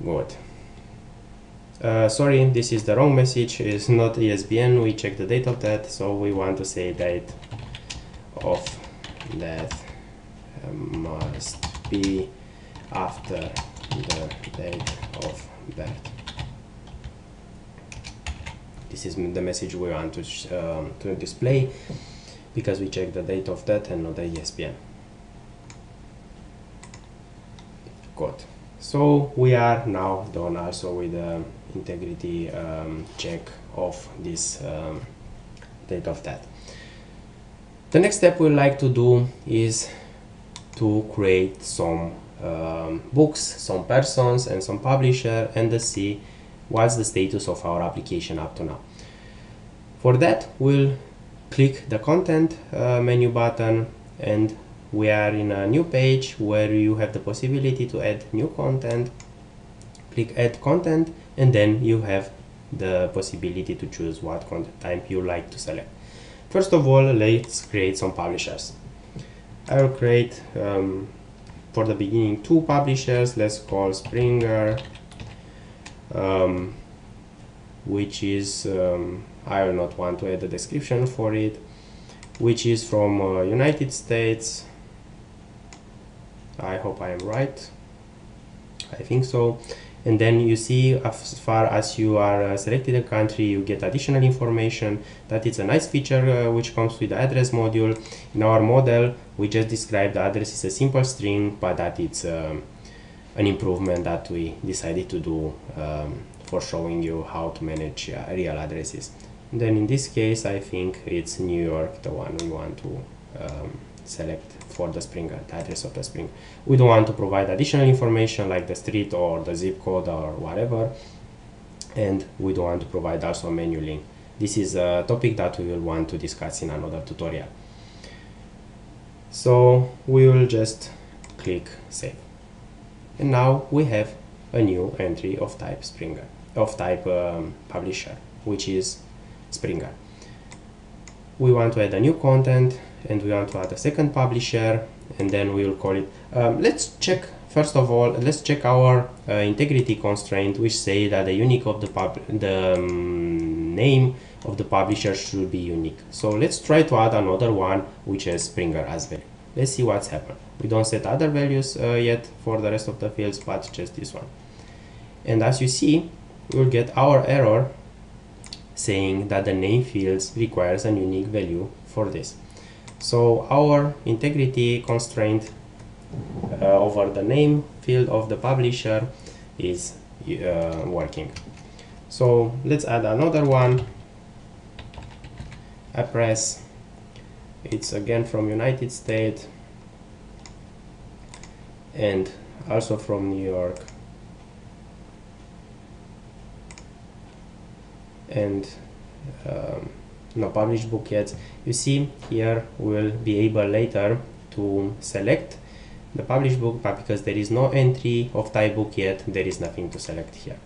Good. Sorry, this is the wrong message. It's not ESBN. We check the date of death, so we want to say date of death must be after the date of birth. This is the message we want to display, because we check the date of death and not the ESBN. Good. So we are now done also with the integrity check of this date of death. The next step we'd like to do is to create some books, some persons and some publisher, and to see what's the status of our application up to now. For that we'll click the content menu button, and we are in a new page where you have the possibility to add new content. Click add content, and then you have the possibility to choose what content type you like to select. First of all, let's create some publishers. I will create for the beginning 2 publishers. Let's call Springer, which is I will not want to add a description for it, which is from United States. I hope I am right. I think so. And then you see, as far as you are selected a country, you get additional information. That is a nice feature which comes with the address module. In our model, we just described the address is a simple string, but that it's an improvement that we decided to do for showing you how to manage real addresses. And then in this case, I think it's New York, the one we want to select for the Springer, the address of the Springer. We don't want to provide additional information like the street or the zip code or whatever, and we don't want to provide also a menu link. This is a topic that we will want to discuss in another tutorial. So we will just click save, and now we have a new entry of type Springer, of type publisher, which is Springer. We want to add a new content, and we want to add a second publisher, and then we will call it let's check, first of all, let's check our integrity constraint, which say that the unique of the name of the publisher should be unique. So let's try to add another one which has Springer as value. Let's see what's happened. We don't set other values yet for the rest of the fields, but just this one. And as you see, we'll get our error saying that the name fields requires a unique value for this. So our integrity constraint over the name field of the publisher is working. So let's add another one. address, it's again from United States and also from New York, and no published book yet. You see here we'll be able later to select the published book, but because there is no entry of type book yet, there is nothing to select here.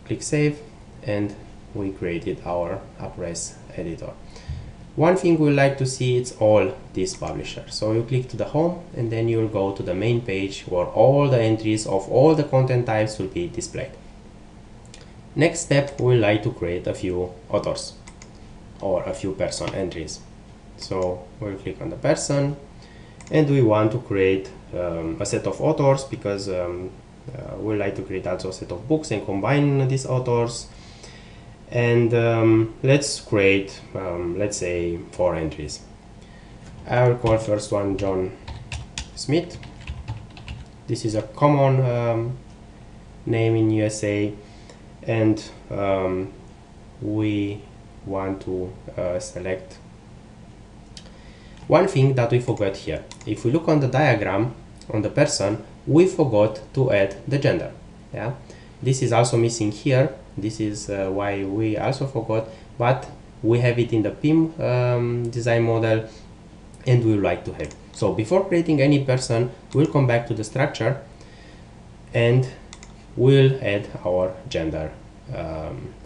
Click save, and we created our Appress editor. One thing we like to see is all these publishers. So you click to the home, and then you'll go to the main page where all the entries of all the content types will be displayed. Next step, we like to create a few authors or a few person entries. So we'll click on the person, and we want to create a set of authors, because we like to create also a set of books and combine these authors. And let's create, let's say, 4 entries. I will call first one John Smith. This is a common name in USA, and we want to select. One thing that we forgot here, if we look on the diagram on the person, we forgot to add the gender. Yeah, this is also missing here. This is why we also forgot, but we have it in the PIM design model, and we would like to have. So before creating any person, we'll come back to the structure and we'll add our gender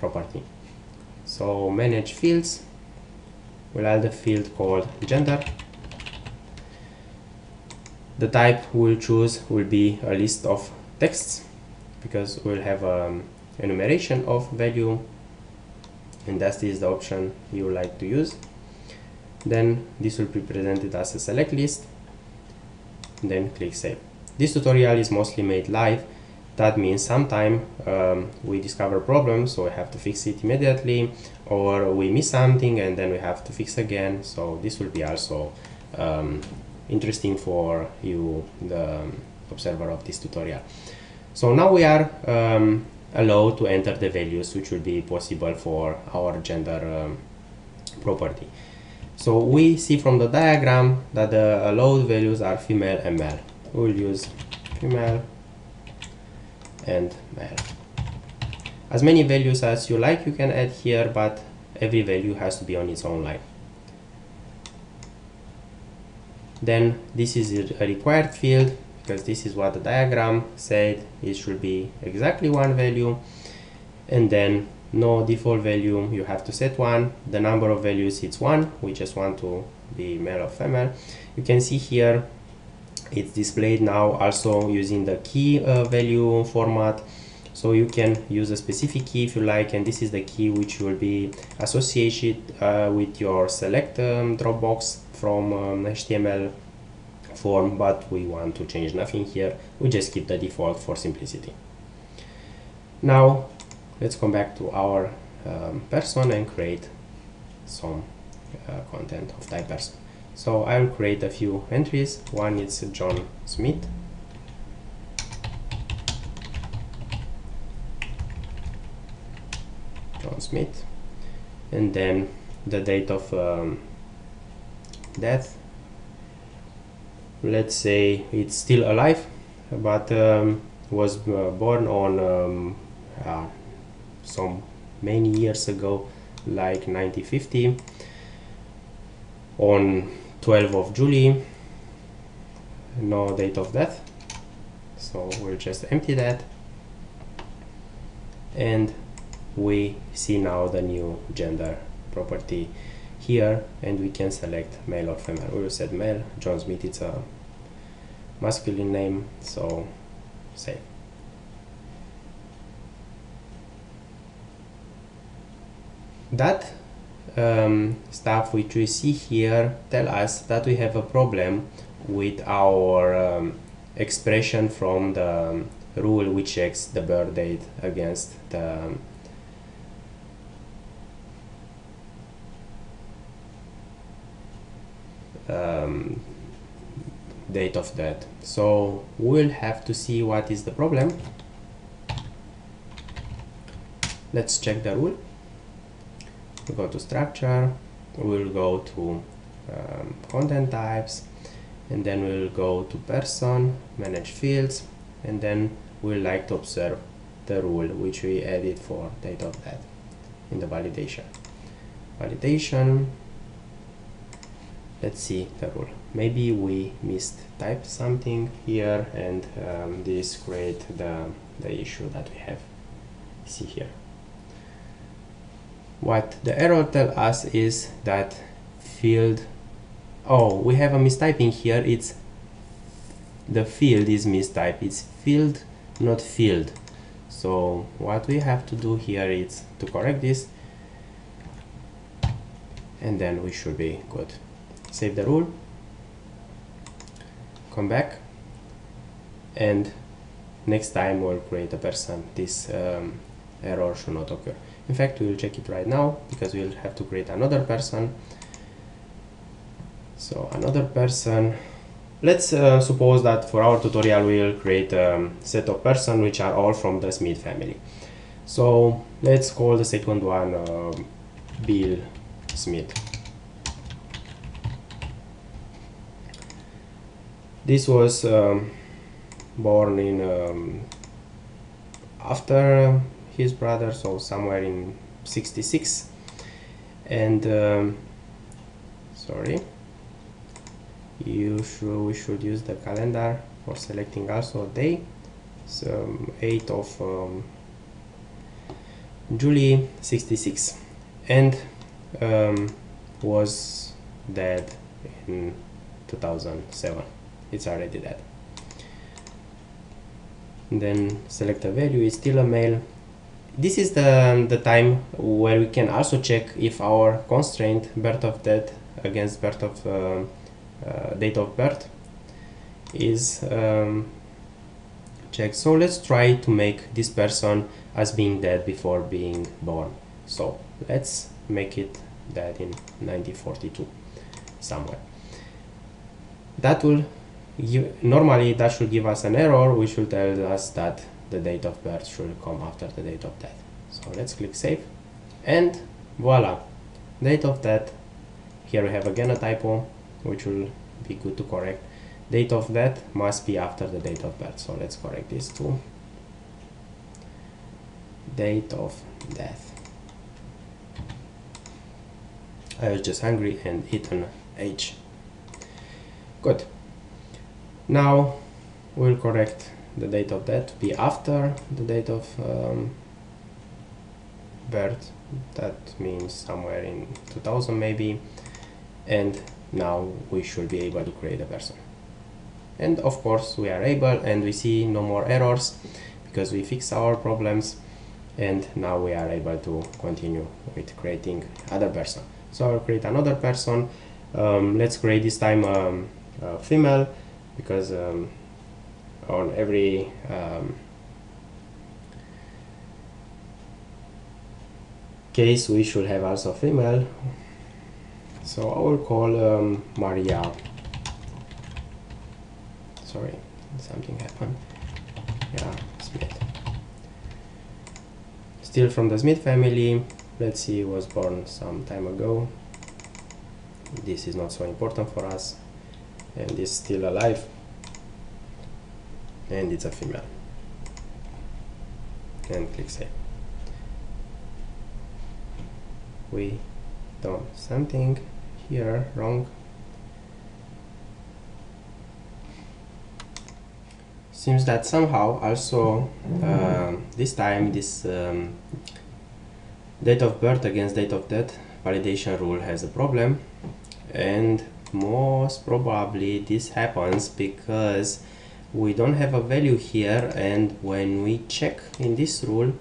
property. So manage fields, we'll add a field called gender. The type we'll choose will be a list of texts, because we'll have enumeration of value, and that is the option you would like to use. Then this will be presented as a select list, then click save. This tutorial is mostly made live. That means sometime we discover problems, so we have to fix it immediately, or we miss something and then we have to fix again. So this will be also interesting for you, the observer of this tutorial. So now we are allowed to enter the values which will be possible for our gender property. So we see from the diagram that the allowed values are female and male. We'll use female and male. As many values as you like you can add here, but every value has to be on its own line. Then this is a required field, because this is what the diagram said. It should be exactly one value, and then no default value, you have to set one. The number of values, it's 1. We just want to be male or female. You can see here it's displayed now also using the key value format, so you can use a specific key if you like, and this is the key which will be associated with your select Dropbox from HTML form, but we want to change nothing here. We just keep the default for simplicity. Now let's come back to our person and create some content of type person. So I will create a few entries. One is John Smith. John Smith, and then the date of death. Let's say it's still alive, but was born on some many years ago, like 1950, on 12th of July. No date of death, so we'll just empty that, and we see now the new gender property here, and we can select male or female. We will set male. John Smith, it's a masculine name, so save. That stuff which we see here tell us that we have a problem with our expression from the rule which checks the birth date against the date of death. So we'll have to see what is the problem. Let's check the rule. we'll go to structure, we'll go to content types, and then we'll go to person, manage fields, and then we'll like to observe the rule which we added for date of death in the validation. Let's see the rule. Maybe we mistyped something here, and this create the issue that we have. See here. What the error tells us is that field. Oh, we have a mistyping here. It's the field is mistyped. It's field, not field. So what we have to do here is to correct this, and then we should be good. Save the rule, come back, and next time we'll create a person. This error should not occur. In fact, we will check it right now because we'll have to create another person. So another person, let's suppose that for our tutorial we'll create a set of persons which are all from the Smith family. So let's call the second one Bill Smith. This was born in after his brother, so somewhere in 66, and sorry, we should use the calendar for selecting also a day. So 8th of July 66, and was dead in 2007. It's already dead. And then select a value, is still a male. This is the time where we can also check if our constraint birth of death against birth of date of birth is checked. So let's try to make this person as being dead before being born. So let's make it dead in 1942 somewhere. That will normally that should give us an error which will tell us that the date of birth should come after the date of death. So let's click save, and voila, date of death. Here we have again a typo which will be good to correct. Date of death must be after the date of birth, so let's correct this too. Date of death. I was just hungry and eaten H. Good. Now we'll correct the date of death to be after the date of birth. That means somewhere in 2000 maybe, and now we should be able to create a person. And of course we are able, and we see no more errors because we fix our problems, and now we are able to continue with creating other person. So I'll create another person. Let's create this time a female, because on every case we should have also female. So I will call Maria. Sorry, something happened. Yeah, Smith. Still from the Smith family. Let's see, was born some time ago. This is not so important for us, and is still alive, and it's a female. And click save. We done something here wrong. Seems that somehow also this time this date of birth against date of death validation rule has a problem, and most probably this happens because we don't have a value here, and when we check in this rule,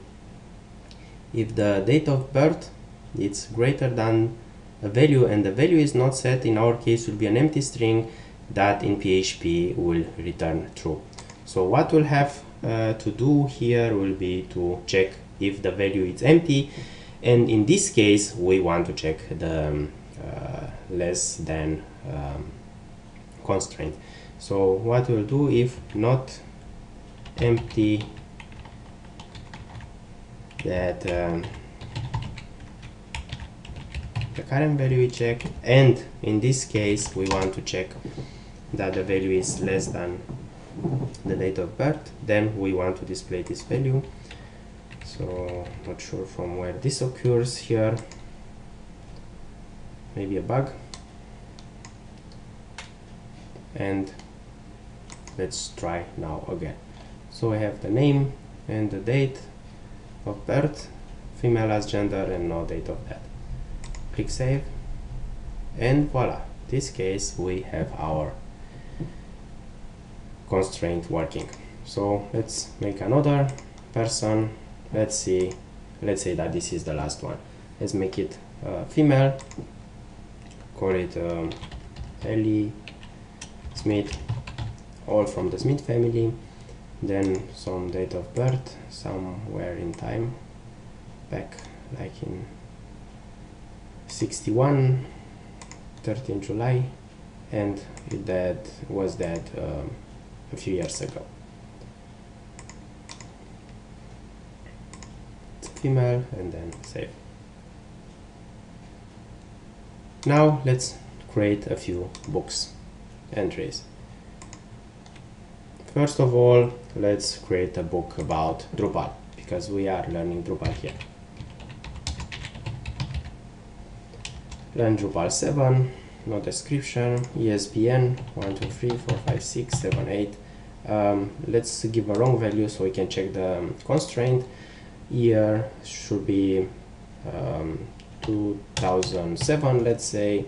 if the date of birth is greater than a value and the value is not set, in our case will be an empty string that in PHP will return true. So what we'll have to do here will be to check if the value is empty, and in this case we want to check the less than constraint. So what we'll do, if not empty, that the current value we check, and in this case we want to check that the value is less than the date of birth, then we want to display this value. So not sure from where this occurs here, maybe a bug. And let's try now again. So I have the name and the date of birth, female as gender, and no date of death. Click save, and voila, in this case we have our constraint working. So let's make another person. Let's say that this is the last one. Let's make it female, call it Ellie Smith, all from the Smith family. Then some date of birth somewhere in time, back like in 61, 13 July, and that was dead a few years ago. It's female, and then save. Now let's create a few books entries. First of all, let's create a book about Drupal, because we are learning Drupal here. Learn Drupal 7, no description, ESBN 1234567 8. Let's give a wrong value so we can check the constraint. Year should be 2007, let's say.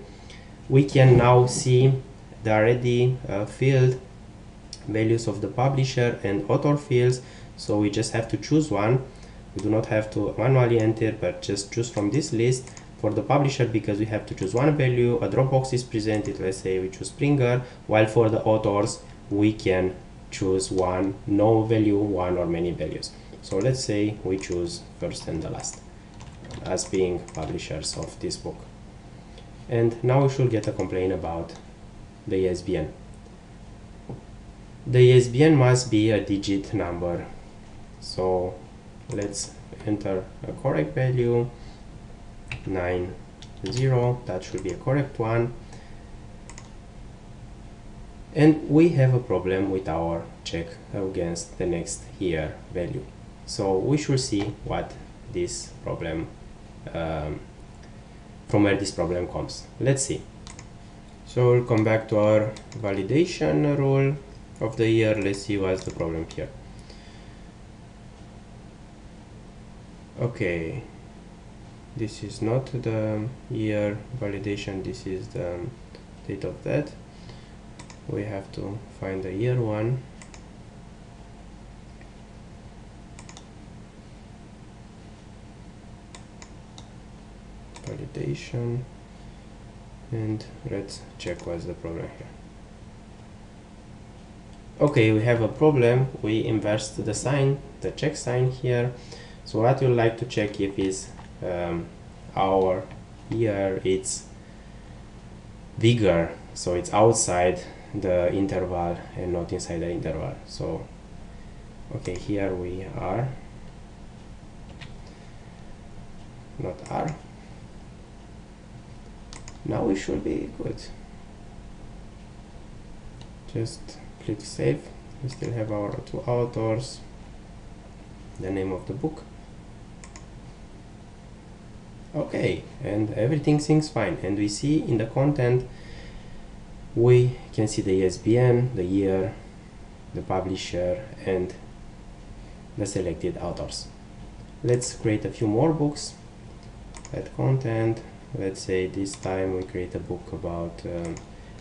We can now see the already filled values of the publisher and author fields, so we just have to choose one. We do not have to manually enter, but just choose from this list. For the publisher, because we have to choose one value, a Dropbox is presented. Let's say we choose Springer, while for the authors we can choose one, no value, one or many values. So let's say we choose first and the last as being publishers of this book. And now we should get a complaint about the ISBN. The ISBN must be a digit number, so let's enter a correct value, 90, that should be a correct one. And we have a problem with our check against the next year value, so we should see what this problem from where this problem comes. Let's see. So we'll come back to our validation rule of the year. Let's see what's the problem here. Okay, this is not the year validation, this is the date of death. We have to find the year one. Validation, and let's check what's the problem here. Okay, we have a problem. We inversed the sign, the check sign here. So what we'd like to check if is our year it's bigger, so it's outside the interval and not inside the interval. So okay, here we are, not R. Now we should be good. Just click save. We still have our two authors, the name of the book. Okay, and everything seems fine, and we see in the content we can see the ISBN, the year, the publisher, and the selected authors. Let's create a few more books. Add content. Let's say this time we create a book about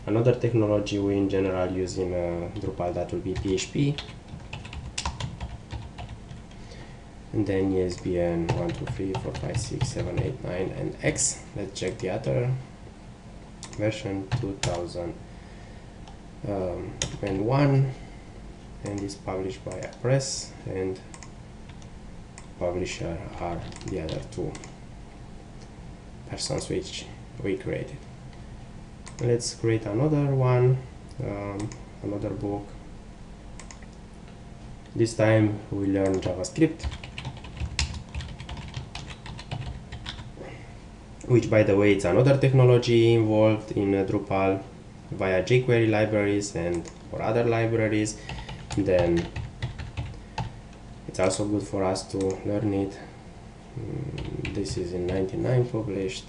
another technology we in general use in Drupal, that will be PHP. And then ISBN 123456789 and X. Let's check the other version, 2001, and is published by Appress, and publisher are the other two persons which we created. Let's create another one, another book. This time we learn JavaScript. which by the way it's another technology involved in Drupal via jQuery libraries and or other libraries. Then it's also good for us to learn it. This is in 99 published,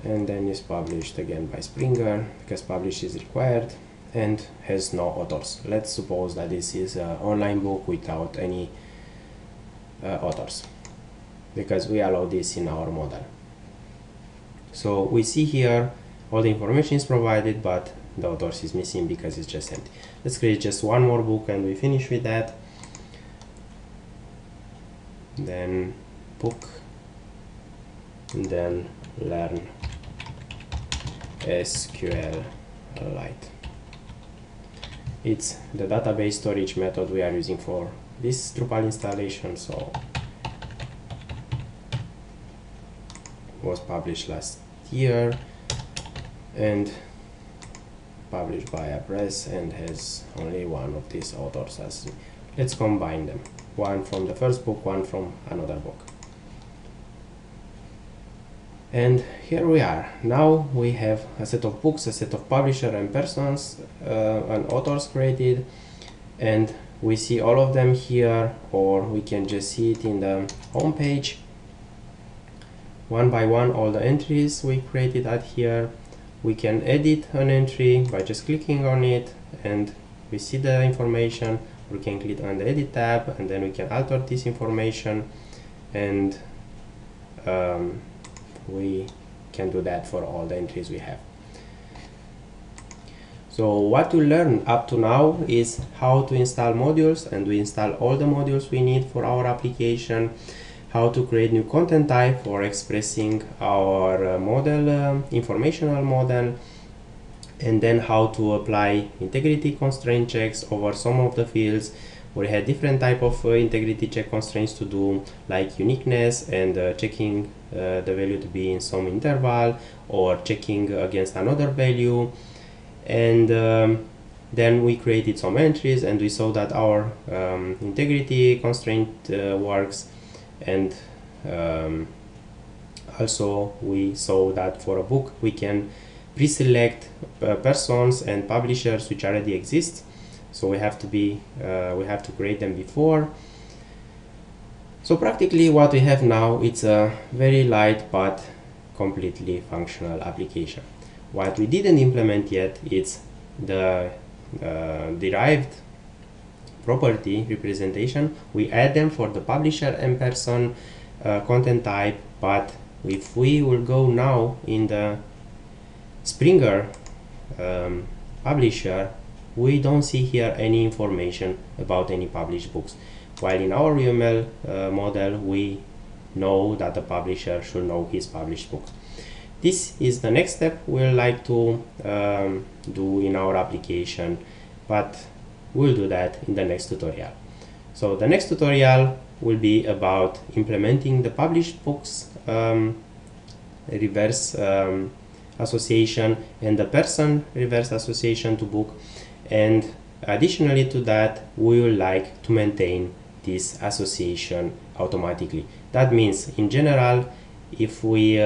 and then is published again by Springer because publish is required and has no authors. Let's suppose that this is an online book without any authors, because we allow this in our model. So we see here all the information is provided, but the authors is missing because it's just empty. Let's create just one more book and we finish with that. Then book, and then learn SQLite. It's the database storage method we are using for this Drupal installation, so was published last year and published by a press and has only one of these authors. Let's combine them, one from the first book, one from another book. And here we are. Now we have a set of books, a set of publisher and persons and authors created, and we see all of them here, or we can just see it in the home page. One by one, all the entries we created at here. We can edit an entry by just clicking on it, and we see the information. We can click on the edit tab, and then we can alter this information, and we can do that for all the entries we have. So what we learned up to now is how to install modules, and we install all the modules we need for our application, how to create new content type for expressing our model, informational model, and then how to apply integrity constraint checks over some of the fields. We had different type of integrity check constraints to do, like uniqueness and checking the value to be in some interval, or checking against another value. And then we created some entries, and we saw that our integrity constraint works. And also we saw that for a book we can pre-select persons and publishers which already exist. So we have to create them before. So practically what we have now, it's a very light but completely functional application. What we didn't implement yet is the derived property representation. We add them for the publisher and person content type, but if we will go now in the Springer publisher, we don't see here any information about any published books, while in our UML model we know that the publisher should know his published books. This is the next step we'll like to do in our application, but we'll do that in the next tutorial. So the next tutorial will be about implementing the published books reverse association and the person reverse association to book, and additionally to that we would like to maintain this association automatically. That means in general, if we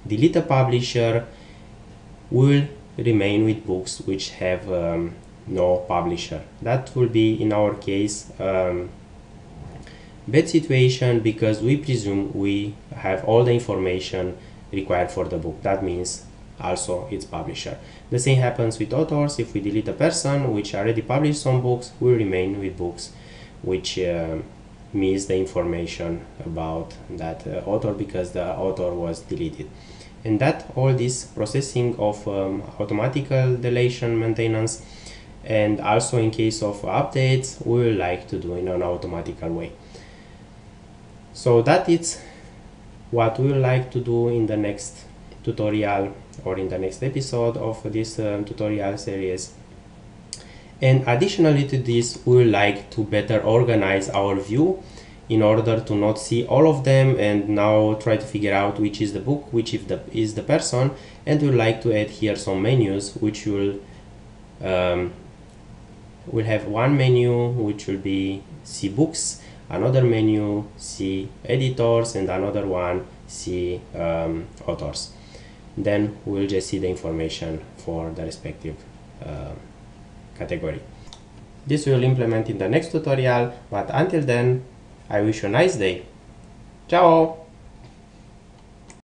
delete a publisher, we will remain with books which have no publisher. That will be in our case bad situation, because we presume we have all the information required for the book. That means also its publisher. The same happens with authors. If we delete a person which already published some books, we remain with books which miss the information about that author because the author was deleted. And that all this processing of automatical deletion maintenance, and also in case of updates, we will like to do in an automatical way. So that is what we would like to do in the next tutorial or in the next episode of this tutorial series. And additionally to this, we would like to better organize our view in order to not see all of them and now try to figure out which is the book, which is the person. And we would like to add here some menus which will have one menu which will be see books, another menu see editors, and another one see authors. Then we'll just see the information for the respective category. This we'll implement in the next tutorial, but until then, I wish you a nice day. Ciao!